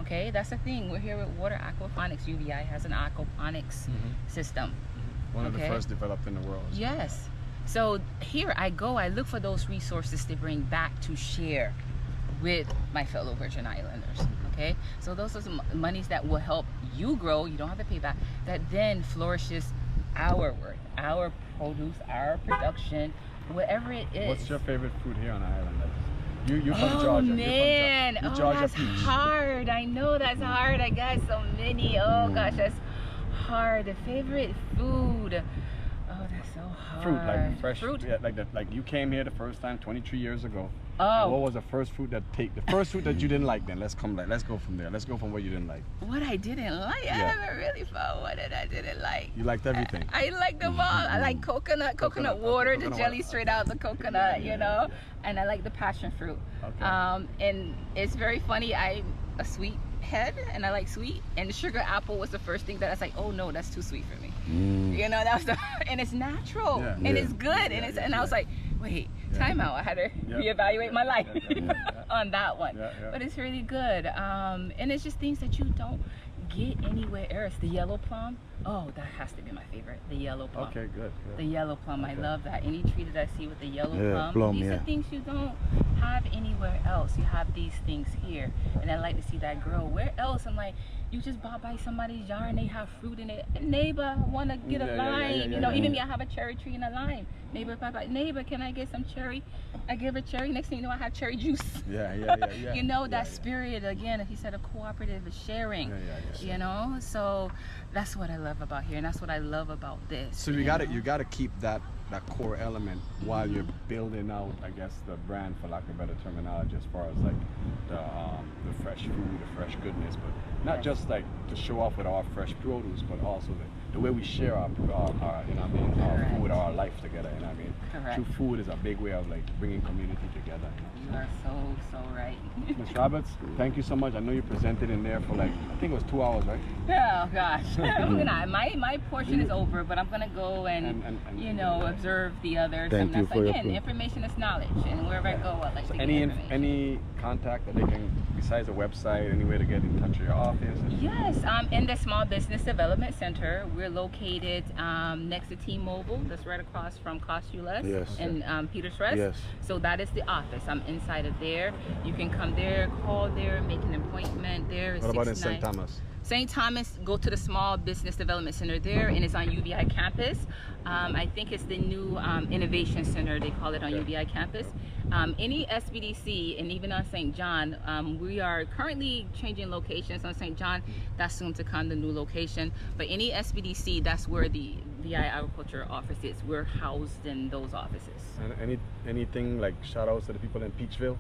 Okay, that's the thing. We're here with water aquaponics. UVI has an aquaponics system. One of the first developed in the world. Yes. So here I go, I look for those resources to bring back to share with my fellow Virgin Islanders. Okay, so those are some monies that will help you grow. You don't have to pay back. That then flourishes our work, our produce, our production, whatever it is. What's your favorite food here on the island? You're from Georgia. Oh man, You're Georgia that's peach. hard. I know that's hard. I got so many. Oh gosh, that's hard. The favorite food. Oh, that's so hard. Fruit, like fresh fruit. Yeah, like you came here the first time 23 years ago. Oh. And what was the first fruit that you didn't like? Then let's go from there. Let's go from what you didn't like. What I didn't like? I haven't really found what I didn't like. You liked everything. I like them all. I like coconut water, the jelly straight out the coconut, and I like the passion fruit. Okay. And it's very funny. I'm a sweet head, and I like sweet. And the sugar apple was the first thing that I was like, oh no, that's too sweet for me. That was and it's natural, and it's good, and I was like, wait, time out. I had to reevaluate my life on that one. But it's really good. And it's just things that you don't get anywhere else. The yellow plum, oh, that has to be my favorite. The yellow plum. Okay, good. The yellow plum, I love that. Any tree that I see with the yellow plum, these are things you don't have anywhere else. You have these things here, and I like to see that grow. Where else? I'm like, you just bought by somebody's yard and they have fruit in it. Neighbor, want to get a lime? Even me, I have a cherry tree and a lime. Neighbor, neighbor, can I get some cherry? I give a cherry. Next thing you know, I have cherry juice. That spirit again. He said a cooperative is sharing. So that's what I love about here, and that's what I love about this. So you gotta keep that core element while you're building out, I guess, the brand, for lack of a better terminology, as far as like the fresh food, the fresh goodness, but not just like to show off with our fresh produce, but also the way we share our you know what I mean, our food, our life together, you know what I mean. Correct. Through food is a big way of like bringing community together. You are so right. Ms. Roberts, thank you so much. I know you presented in there for like, I think it was 2 hours, right? Oh gosh, my portion is over, but I'm gonna go and you know, observe the others. Thank you for your again, information is knowledge, and wherever I go, I like to get Any information. any contact that they can, besides the website, any way to get in touch with your office? Yes, in the Small Business Development Center. We're located next to T-Mobile. That's right across from Cost-U-Less Yes. and Peters Rest. Yes. So that is the office. I'm inside of there. You can come there, call there, make an appointment there. What about in St. Thomas? St. Thomas, go to the Small Business Development Center there, and it's on UVI campus. I think it's the new Innovation Center, they call it on UVI campus. Any SBDC, and even on St. John, we are currently changing locations on St. John. That's soon to come, the new location. But any SBDC, that's where the VI Agriculture office is. We're housed in those offices. And anything like shout outs to the people in Peachville?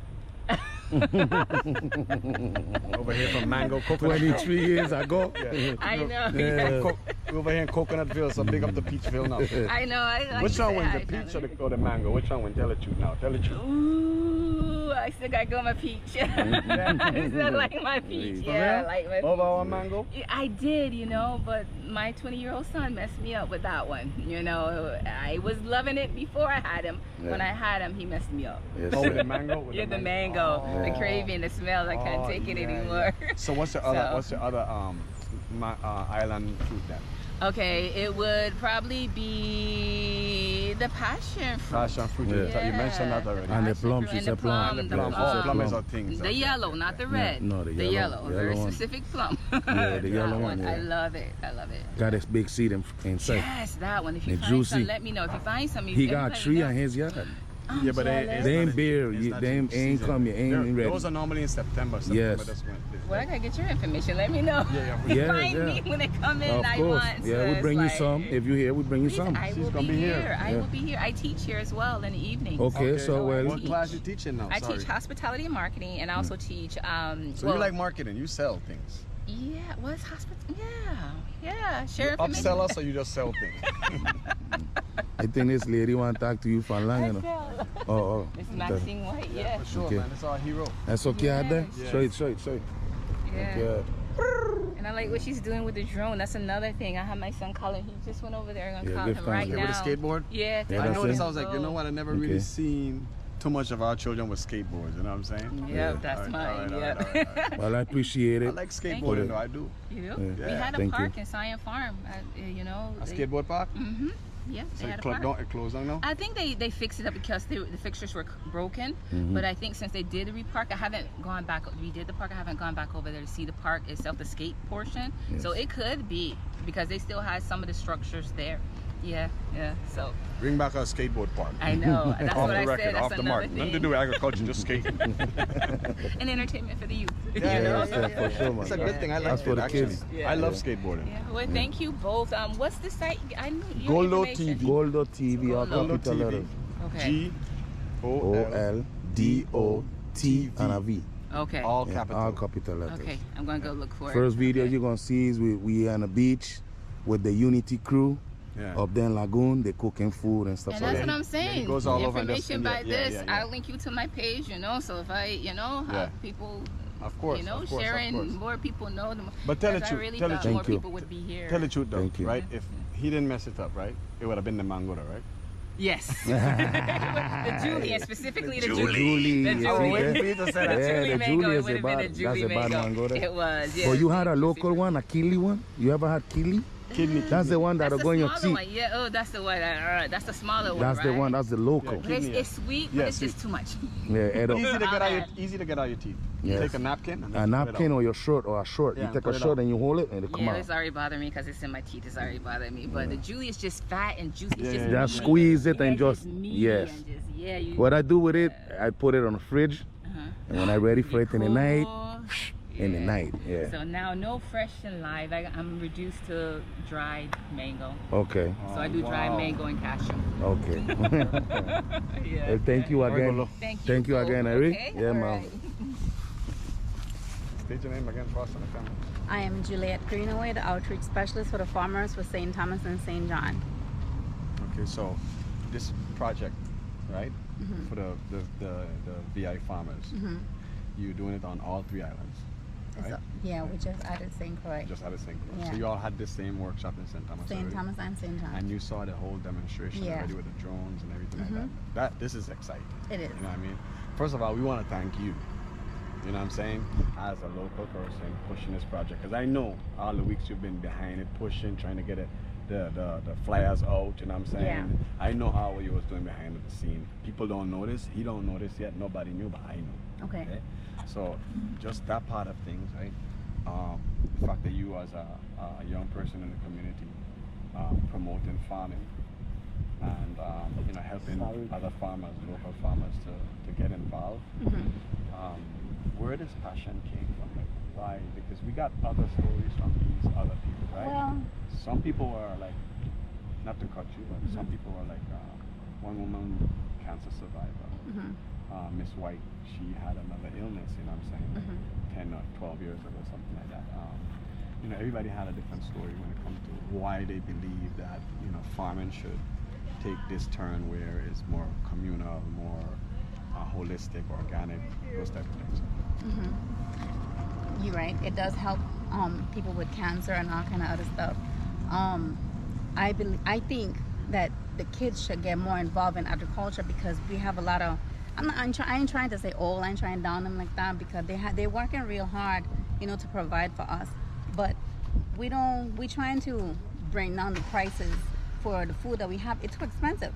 Over here from Mango, Coconut 23 years ago. Yeah. I know. Yeah. Over here in Coconutville, so big up the Peachville now. I know. I like Which to one say wins, hi, the peach Tyler. or the mango? Which one wins? Tell the truth now. Tell the truth. Ooh, I still gotta go my peach. I still like my peach. For Yeah, I real? like my Over peach. our mango? I did, you know, but my 20-year-old son messed me up with that one. You know, I was loving it before I had him. Yeah. When I had him, he messed me up. Yes, Oh, sir. with the mango? With Yeah, the mango, Oh. the craving, the smell. I can't Oh, take it yeah, anymore. yeah. So what's the other? What's the other island fruit then? Okay, it would probably be the passion fruit. Passion fruit. Yeah. You mentioned that already. And the Passion plum, fruit she and said the plum. And the the plum. plum. Oh, plum is our things. The yellow, not the red. no, the yellow. yellow Very one. specific plum. Yeah, the yellow That one, yeah. I love it. I love it. Got this big seed inside. Yes, that one. If you And find juicy. some, let me know. If you find some, He got a everybody tree knows. on his yard. I'm Yeah, but jealous. They ain't not- bare. it's not They ain't season. come yet. Ain't ready. Those are normally in September. Yes. That's when Well, I gotta get your information. Let me know. Yeah, yeah. Find Yeah. me when they come in. Of I course. want. Yeah, so we bring you it's some. like- If you here, we bring you some. I She's will gonna be be here. here. I Yeah. will be here. I teach here as well in the evenings. Okay, so well, What class you teaching now? I Sorry. teach hospitality and marketing, and I also teach. So you like marketing? You sell things. Yeah, what's hospital? Yeah. Share You information. upsell us or you just sell things? I think this lady want to talk to you for long, you know. Sell. Oh, Miss okay. Maxine White. Yeah. For sure, Okay. man. It's our hero. That's okay out there? Yes. Show it, show it, show it. Yeah. Okay. And I like what she's doing with the drone. That's another thing. I have my son Colin. He just went over there. I'm gonna Yeah, call good him time. right Okay, now. with a skateboard? Yeah. Yeah, I that's noticed. it. I was like, you know what? I never really Okay. seen too much of our children with skateboards. You know what I'm saying? Yeah, that's mine. Yeah. Well, I appreciate I it. like Thank skateboarding, you. though. I do. You do? Yeah. We had a Thank park you. in Scion Farm. You know. A skateboard park? Mm-hmm. Yeah, So they it had a park. it closed down now? I think they fixed it up because the fixtures were broken. Mhm. But I think since they did the repark, I haven't gone back. Redid the park. I haven't gone back over there to see the park itself, the skate portion. So Yes. it could be because they still had some of the structures there. Yeah. So Bring back our skateboard park. I know. That's Off what the I record, said. That's off the another mark. thing. Nothing to do with agriculture, just skating. And entertainment for the youth. Yeah, you know? for sure, man. It's a good thing. I like That's for it, the actually. kids. Yeah. I love skateboarding. Yeah. Well, thank you both. What's the site? I knew your Goldo information. TV. Goldo TV, all Goldo capital TV. letters. Okay. GOLDOT and a V. Okay. All Yeah, capital. all capital letters. Okay. I'm gonna go look for it. First video Okay. you're gonna see is we on the beach with the Unity crew Yeah. up there in Lagoon. They cooking food and stuff And like that's that. what I'm saying. it goes all over and Information just- by yeah, this, yeah, yeah. I'll link you to my page, you know. So if I, you know, Yeah. have people, Of course, you know, of course, sharing, of course. more people know them. But tell the Because truth, I really tell the thought truth. more Thank you. people would be here. Tell the truth, though, Thank you. right? If he didn't mess it up, right, it would have been the Mangoda, right? Yes. the Julian, specifically the Julie, Julie. The yes, Julie. yeah. for you to say that. The Yeah, Julie the mango, Julie it is would a have been bad, the that's Julie a bad mango. mango there. It was, yeah. But you had a local one, a Kili one? You ever had Kili? Kidney. That's the one that'll That's go in the your smaller teeth. one. Yeah, oh, that's the one. That's the smaller one, That's the right? one, that's the local. But it's, Kidney, it's sweet, yeah, but it's sweet. just too much. Yeah, Edo. Easy to get out your teeth. You Yes. take a napkin. And A then put it napkin out. or your shirt or a short. Yeah, You take put a it shirt out. and you hold it and it come Yeah, out. it's already bothering me because it's in my teeth. It's already bothering me. But the Julie is just fat and juicy. It's Yeah, just yeah, Just meaty. squeeze it Yeah, and it's just, meaty yes. and just, yeah, you, What I do with it, I put it on the fridge. And when I'm ready for it in the night, in the night, yeah. So now no fresh and live. I'm reduced to dried mango. Okay, So I do dried wow. mango and cashew. okay. Yeah. Well, thank you again. Thank you. Thank you both. again, Eric. Okay? Yeah, All man. right. State your name again for us on the camera. I am Juliet Greenaway, the outreach specialist for the farmers for St. Thomas and St. John. Okay, so this project, right, for the VI farmers, you're doing it on all 3 islands, right? So, yeah, we just added St. Croix. Just out of St. Croix. Yeah. So you all had the same workshop in St. Thomas St. already? Thomas and St. John. And you saw the whole demonstration Yeah. already with the drones and everything like that. This is exciting. It is. You know what I mean? First of all, we want to thank you. You know what I'm saying? As a local person pushing this project, because I know all the weeks you've been behind it, pushing, trying to get it, the flyers out. You know what I'm saying? Yeah. I know how you was doing behind the scene. People don't know this. He don't know this yet. Nobody knew, but I know. Okay. So just that part of things, right? The fact that you as a young person in the community promoting farming and you know, helping other farmers, local farmers to get involved. Where this passion came from, like why? Because we got other stories from these other people, right? Well, some people are like, not to cut you, but some people are like, one woman, cancer survivor, Miss White, she had another illness, you know what I'm saying, 10 or 12 years ago, something like that. You know, everybody had a different story when it comes to why they believe that, you know, farming should take this turn where it's more communal, more holistic, organic, those type of things. You're right. It does help people with cancer and all kind of other stuff. I think that the kids should get more involved in agriculture because we have a lot of. I ain't trying to say old. I ain't trying to down them like that because they're working real hard, you know, to provide for us. But we trying to bring down the prices for the food that we have. It's too expensive.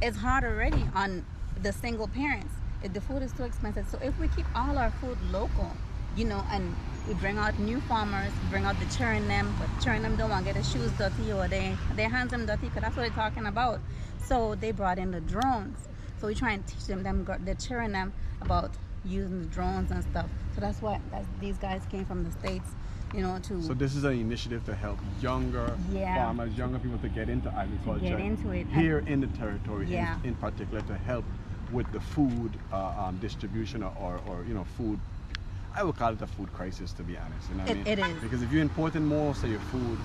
It's hard already on the single parents. The food is too expensive. So if we keep all our food local, you know, and we bring out new farmers, bring out the churn them, but churn them don't want to get their shoes dirty or their hands them dirty because that's what they're talking about. So they brought in the drones. So we try and teach they're churn them about using the drones and stuff. So that's why these guys came from the States, you know, to. So this is an initiative to help younger farmers, younger people to get into agriculture. Get into it. Here in the territory, Yeah. in particular, to help with the food distribution or you know, food. I would call it a food crisis, to be honest. You know what I mean? It is. Because if you're importing most of your food,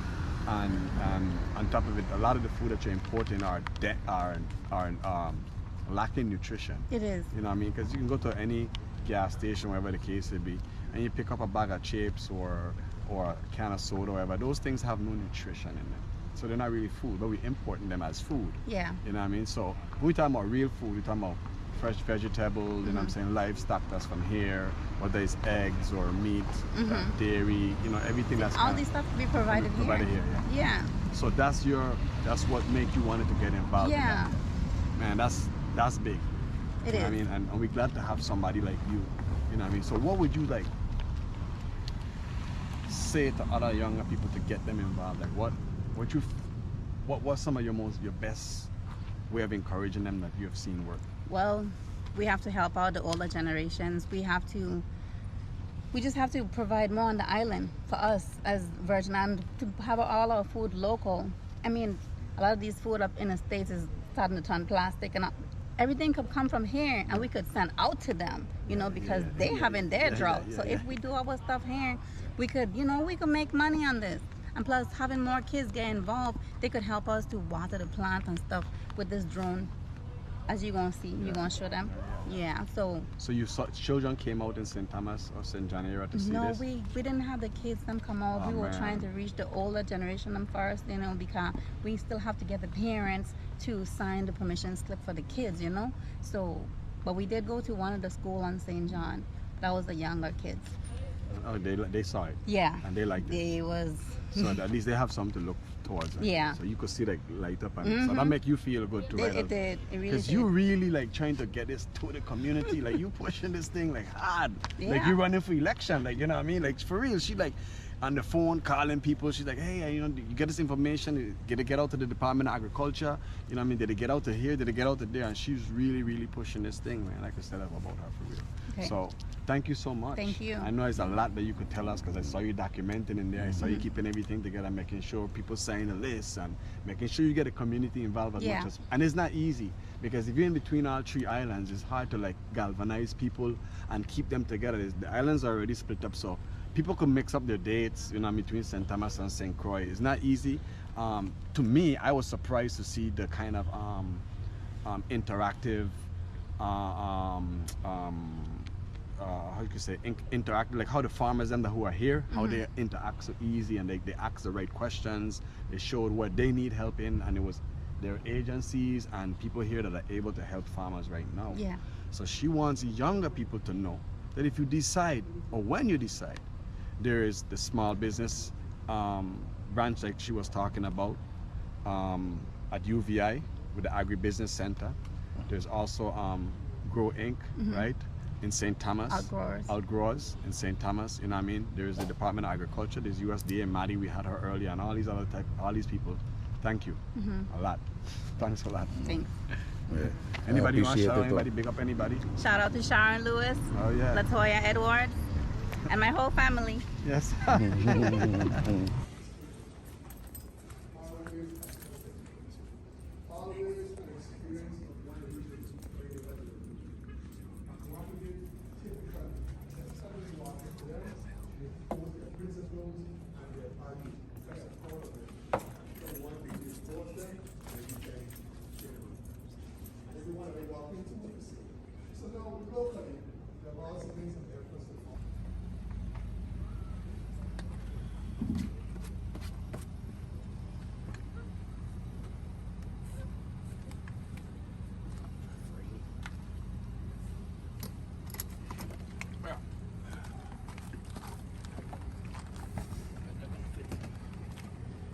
and on top of it, a lot of the food that you're importing are lacking nutrition. It is. You know what I mean? Because you can go to any gas station, wherever the case may be, and you pick up a bag of chips or a can of soda or whatever. Those things have no nutrition in them. So they're not really food, but we're importing them as food. Yeah. You know what I mean? So when we talking about real food, we're talking about fresh vegetables, you know what I'm saying, livestock that's from here, whether it's eggs or meat, dairy, you know, everything that's all these stuff to be provided here. Yeah. So that's what make you wanted to get involved in that. Man, that's big. It you know is. what I mean? And we're glad to have somebody like you. You know what I mean? So what would you like say to other younger people to get them involved? Like what's some of your best way of encouraging them that you have seen work? Well, we have to help out the older generations. We just have to provide more on the island for us as Virgin Island to have all our food local. I mean, a lot of these food up in the States is starting to turn plastic and everything could come from here and we could send out to them, you know, because they having their drought. So if we do our stuff here, we could, you know, we could make money on this. And plus having more kids get involved, they could help us to water the plant and stuff with this drone. As you're gonna see, you're gonna show them. Yeah, so you saw children came out in St. Thomas or St. John area to see this? No, we didn't have the kids them come out. Oh, we were man. trying to reach the older generation them first, you know, because we still have to get the parents to sign the permission slip for the kids, you know. So, but we did go to one of the school on St. John. That was the younger kids. Oh, they saw it. Yeah. And they liked it. They was. So at least they have something to look towards. Right? Yeah. So you could see like light up and so that make you feel good too, right? It did. It really Because did. you really like trying to get this to the community, like you pushing this thing like hard. Like Yeah. you running for election, like you know what I mean? Like for real, she like on the phone calling people. She's like, hey, you get this information, get out to the Department of Agriculture. You know what I mean? Did it get out to here? Did it get out to there? And she's really, really pushing this thing, man. I could say that about her for real. Okay. So thank you so much. Thank you. I know there's a lot that you could tell us because I saw you documenting in there. I saw you keeping everything together, making sure people sign the list and making sure you get the community involved as much as. And it's not easy because if you're in between all 3 islands, it's hard to like galvanize people and keep them together. The islands are already split up, so people could mix up their dates, you know, between St. Thomas and St. Croix. It's not easy. To me, I was surprised to see the kind of interactive, how you could say, interact, like how the farmers and who are here, how they interact so easy, and they ask the right questions. They showed what they need help in, and it was their agencies and people here that are able to help farmers right now. Yeah. So she wants younger people to know that if you decide, or when you decide, there is the small business branch like she was talking about at UVI with the Agribusiness Center. There's also Grow Inc., right, in St. Thomas. Outgrowers in St. Thomas, you know what I mean? There's the Department of Agriculture, there's USDA, Maddie, we had her earlier, and all these people. Thank you a lot. Thanks a lot. Thanks. Yeah. Anybody want to shout out anybody? Big up anybody? Shout out to Sharon Lewis, Oh yeah. Latoya Edwards, and my whole family. Yes.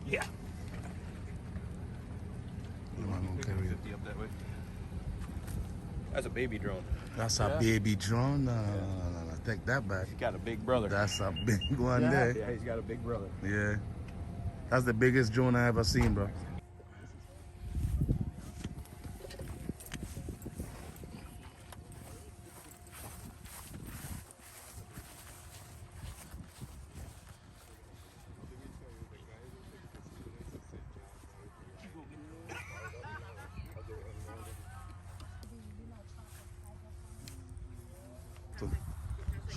Yeah. Up that way. That's a baby drone. That's a baby drone. No, take that back. He's got a big brother. That's a big one there. Yeah, he's got a big brother. Yeah. That's the biggest drone I ever seen, bro.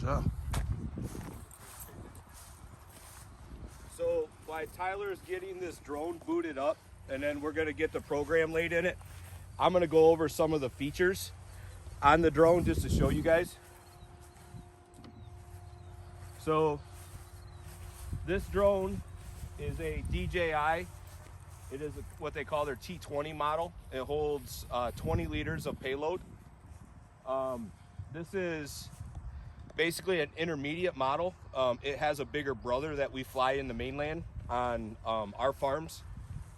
Sure. So while Tyler's getting this drone booted up, and then we're gonna get the program laid in it, I'm gonna go over some of the features on the drone just to show you guys. So this drone is a DJI. It is what they call their T20 model. It holds 20 liters of payload. This is basically an intermediate model. It has a bigger brother that we fly in the mainland on our farms,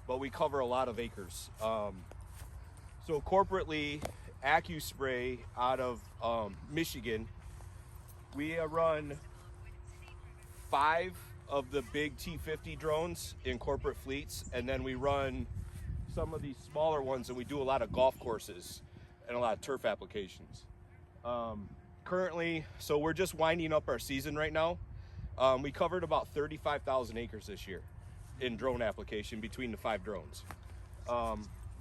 but we cover a lot of acres. So corporately, AccuSpray out of Michigan, we run 5 of the big T50 drones in corporate fleets, and then we run some of these smaller ones, and we do a lot of golf courses and a lot of turf applications. Currently, so we're just winding up our season right now. We covered about 35,000 acres this year in drone application between the 5 drones.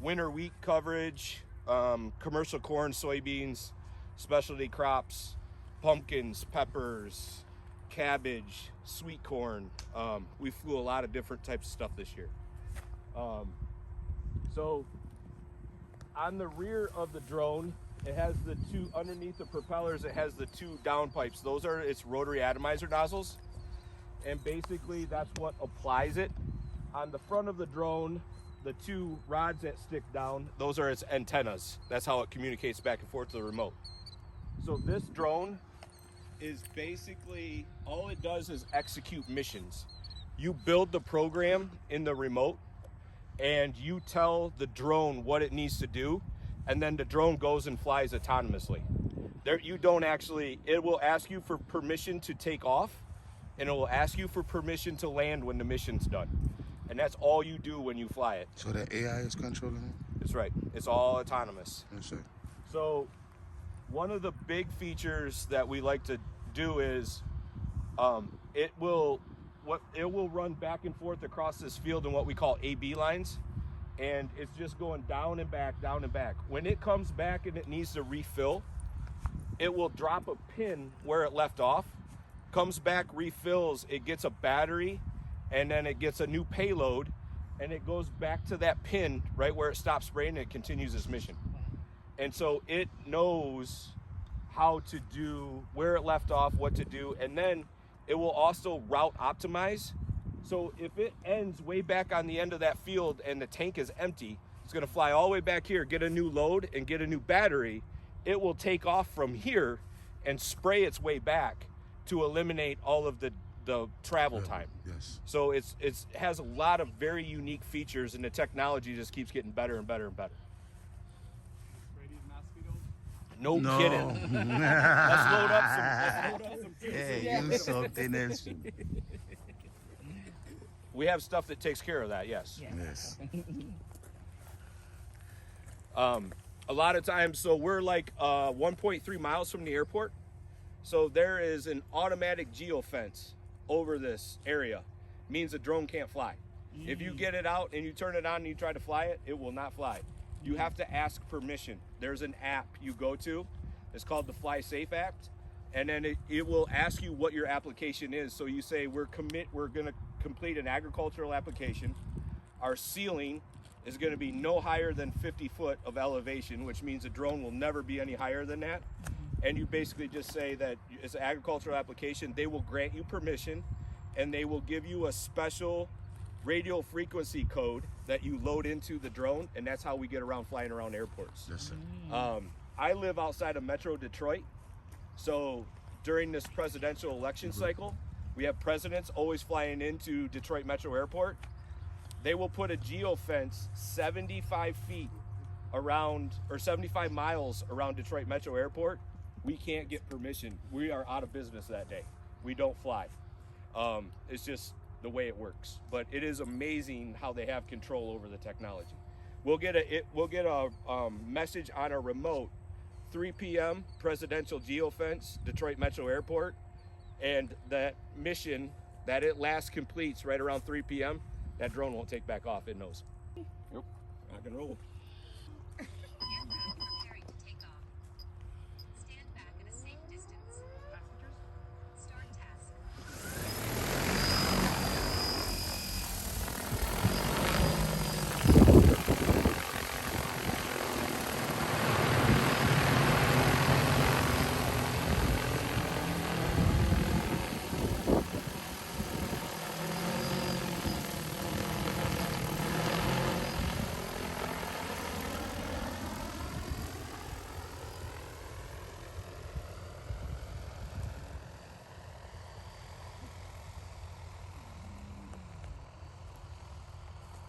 Winter wheat coverage, commercial corn, soybeans, specialty crops, pumpkins, peppers, cabbage, sweet corn. We flew a lot of different types of stuff this year. So on the rear of the drone, it has the 2, underneath the propellers, it has the 2 downpipes. Those are its rotary atomizer nozzles. And basically that's what applies it. On the front of the drone, the 2 rods that stick down, those are its antennas. That's how it communicates back and forth to the remote. So this drone is basically, all it does is execute missions. You build the program in the remote and you tell the drone what it needs to do, and then the drone goes and flies autonomously. There, you don't actually, it will ask you for permission to take off, and it will ask you for permission to land when the mission's done. And that's all you do when you fly it. So the AI is controlling it? That's right. It's all autonomous. Yes, sir. So one of the big features that we like to do is it will run back and forth across this field in what we call AB lines, and it's just going down and back, down and back. When it comes back and it needs to refill, it will drop a pin where it left off, comes back, refills, it gets a battery, and then it gets a new payload, and it goes back to that pin right where it stops spraying, and it continues its mission. And so it knows how to do, where it left off, what to do, and then it will also route optimize. So if it ends way back on the end of that field and the tank is empty, it's gonna fly all the way back here, get a new load and get a new battery. It will take off from here and spray its way back to eliminate all of the travel time. Yes. So it has a lot of very unique features, and the technology just keeps getting better and better and better. No kidding. Let's load up some Hey, use something else. We have stuff that takes care of that, yes. Yes. A lot of times, so we're like 1.3 miles from the airport. So there is an automatic geofence over this area. Means the drone can't fly. If you get it out and you turn it on and you try to fly it, it will not fly. You have to ask permission. There's an app you go to. It's called the Fly Safe app. And then it will ask you what your application is. So you say, we're gonna complete an agricultural application. Our ceiling is gonna be no higher than 50 foot of elevation, which means the drone will never be any higher than that. And you basically just say that it's an agricultural application. They will grant you permission, and they will give you a special radio frequency code that you load into the drone, and that's how we get around flying around airports. Yes, sir. I live outside of Metro Detroit, so during this presidential election cycle, we have presidents always flying into Detroit Metro Airport. They will put a geofence 75 feet around, or 75 miles around Detroit Metro Airport. We can't get permission. We are out of business that day. We don't fly. It's just the way it works. But it is amazing how they have control over the technology. We'll get a message on a remote, 3 p.m. presidential geofence, Detroit Metro Airport, and that mission that it last completes right around 3 p.m. That drone won't take back off. It knows. Yep, rock and roll.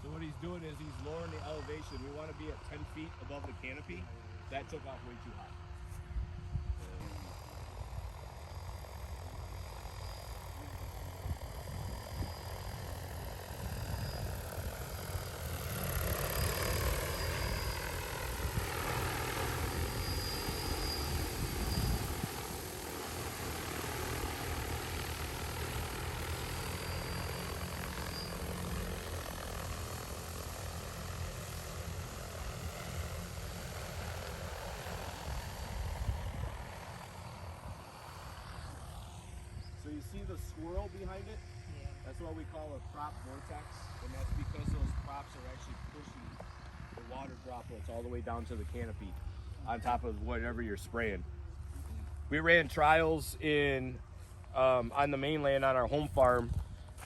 So what he's doing is he's lowering the elevation. We want to be at 10 feet above the canopy. That took off way too high. So you see the swirl behind it? Yeah. That's what we call a prop vortex, and that's because those props are actually pushing the water droplets all the way down to the canopy on top of whatever you're spraying. We ran trials in on the mainland on our home farm,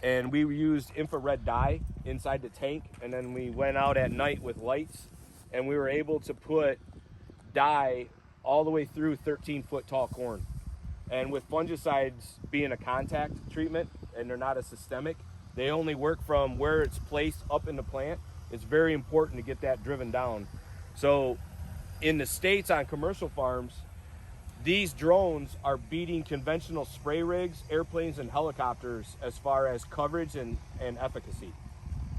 and we used infrared dye inside the tank, and then we went out at night with lights, and we were able to put dye all the way through 13-foot tall corn. And with fungicides being a contact treatment and they're not a systemic, they only work from where it's placed up in the plant. It's very important to get that driven down. So in the States on commercial farms, these drones are beating conventional spray rigs, airplanes, and helicopters as far as coverage and efficacy.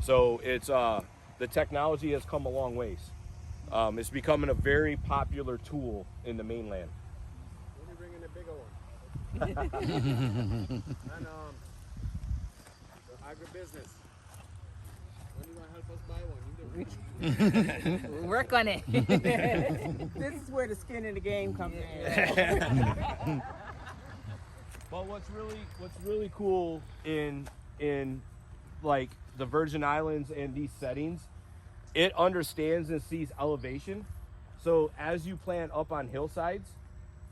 So it's the technology has come a long ways. It's becoming a very popular tool in the mainland. When you bring in the bigger one. And the agribusiness. When you gonna help us buy one? You Work on it. This is where the skin in the game comes in. But what's really cool in like the Virgin Islands and these settings, it understands and sees elevation. So as you plant up on hillsides,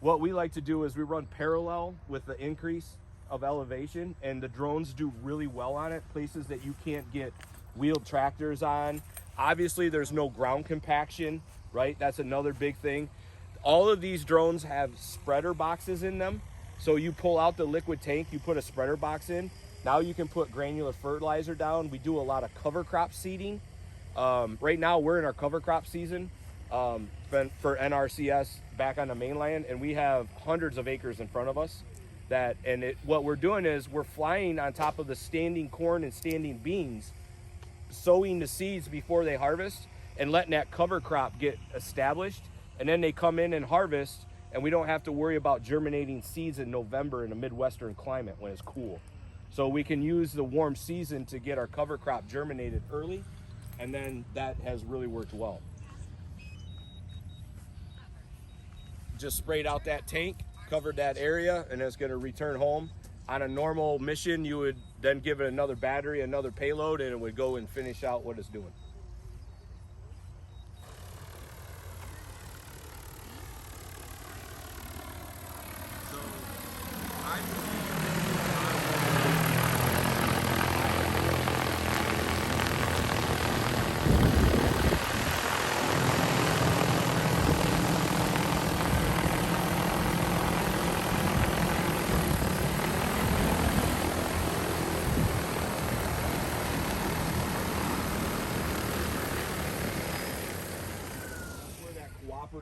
what we like to do is we run parallel with the increase of elevation, and the drones do really well on it, places that you can't get wheeled tractors on. Obviously there's no ground compaction, right? That's another big thing. All of these drones have spreader boxes in them. So you pull out the liquid tank, you put a spreader box in. Now you can put granular fertilizer down. We do a lot of cover crop seeding. Right now we're in our cover crop season for NRCS back on the mainland, and we have hundreds of acres in front of us. What we're doing is we're flying on top of the standing corn and standing beans, sowing the seeds before they harvest and letting that cover crop get established, and then they come in and harvest, and we don't have to worry about germinating seeds in November in a Midwestern climate when it's cool. So we can use the warm season to get our cover crop germinated early, and then that has really worked well. Just sprayed out that tank, covered that area, and it's going to return home. On a normal mission, you would then give it another battery, another payload, and it would go and finish out what it's doing.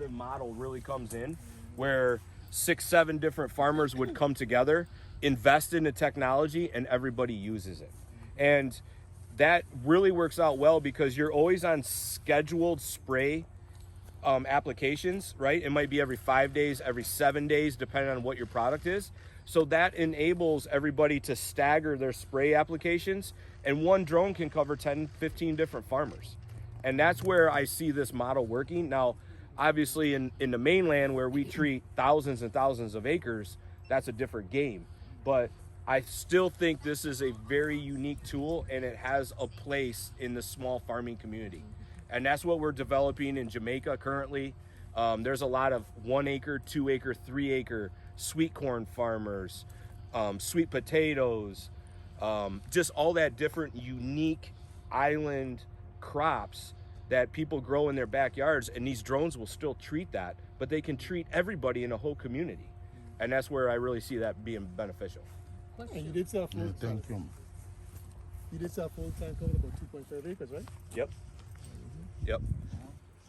Model really comes in, where 6-7 different farmers would come together, invest in the technology, and everybody uses it. And that really works out well because you're always on scheduled spray applications, right? It might be every 5 days, every 7 days, depending on what your product is. So that enables everybody to stagger their spray applications, and one drone can cover 10, 15 different farmers. And that's where I see this model working. Now, obviously in the mainland where we treat thousands and thousands of acres, that's a different game. But I still think this is a very unique tool, and it has a place in the small farming community. And that's what we're developing in Jamaica currently. There's a lot of 1 acre, 2 acre, 3 acre sweet corn farmers, sweet potatoes, just all that different unique island crops that people grow in their backyards, and these drones will still treat that, but they can treat everybody in a whole community. And that's where I really see that being beneficial. And you did say a full time. You did say a full time covered about 2.5 acres, right? Yep. Yep.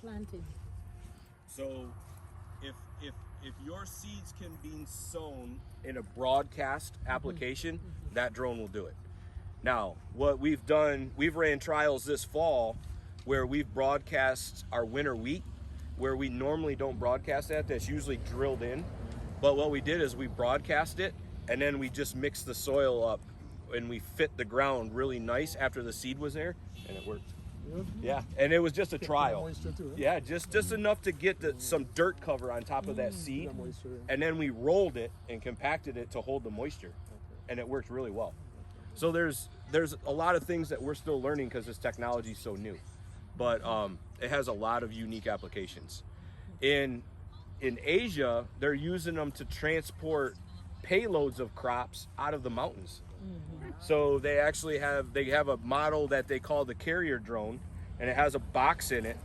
Planted. So if your seeds can be sown in a broadcast application, that drone will do it. Now, what we've done, we've ran trials this fall where we've broadcast our winter wheat, where we normally don't broadcast that. That's usually drilled in. But what we did is we broadcast it, and then we just mixed the soil up, and we fit the ground really nice after the seed was there, and it worked. Yeah, and it was just a trial. Yeah, just enough to get some dirt cover on top of that seed, and then we rolled it and compacted it to hold the moisture, and it worked really well. So there's a lot of things that we're still learning because this technology is so new. But it has a lot of unique applications. In Asia, they're using them to transport payloads of crops out of the mountains. So they actually have a model that they call the carrier drone, and it has a box in it,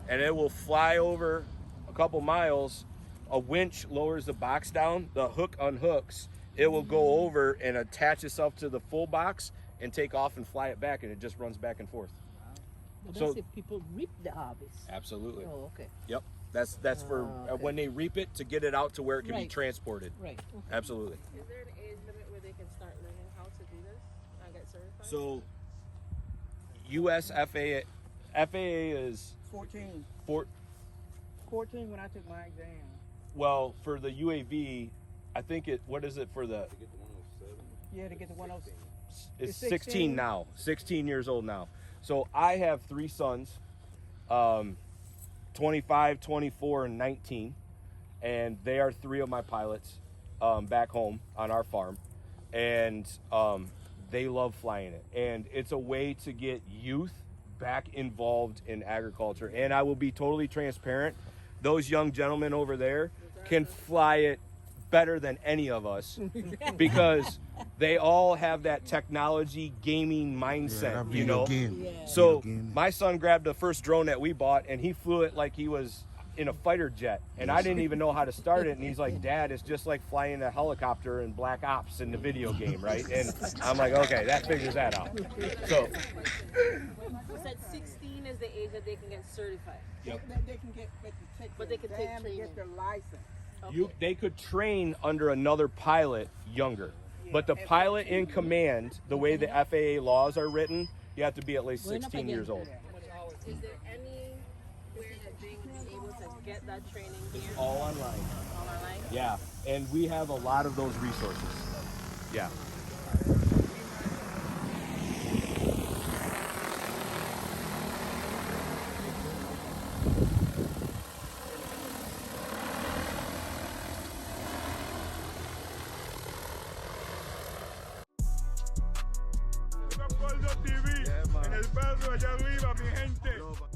and it will fly over a couple miles. A winch lowers the box down, the hook unhooks, it will go over and attach itself to the full box and take off and fly it back, and it just runs back and forth. But So- that's if people reap the harvest. Absolutely. Oh, okay. Yep. That's for when they reap it to get it out to where it can be Right. transported. Right. Absolutely. Is there an age limit where they can start learning how to do this and get certified? So, U.S. FAA is 14. 14 when I took my exam. well for the UAV. I think it. What is it for the? Yeah, to get the 106. It's It's 16 16 now. 16 years old now. So I have 3 sons, 25, 24, and 19, and they are 3 of my pilots back home on our farm, and they love flying it. And it's a way to get youth back involved in agriculture. And I will be totally transparent. Those young gentlemen over there can fly it better than any of us because they all have that technology gaming mindset, you know. So my son grabbed the first drone that we bought and he flew it like he was in a fighter jet, and I didn't even know how to start it, and he's like, Dad, it's just like flying a helicopter in Black Ops in the video game, right? And I'm like, okay, that figures that out. So You said 16 is the age that they can get certified. Yep. They can get, But they can take exam and training. get their license. they could train under another pilot younger, but the pilot in command, the way the FAA laws are written, you have to be at least 16 years old. Is there anywhere that they would be able to get that training here? All online. All online? Yeah, and we have a lot of those resources. Yeah. Gordo TV, en el barrio allá arriba, mi gente.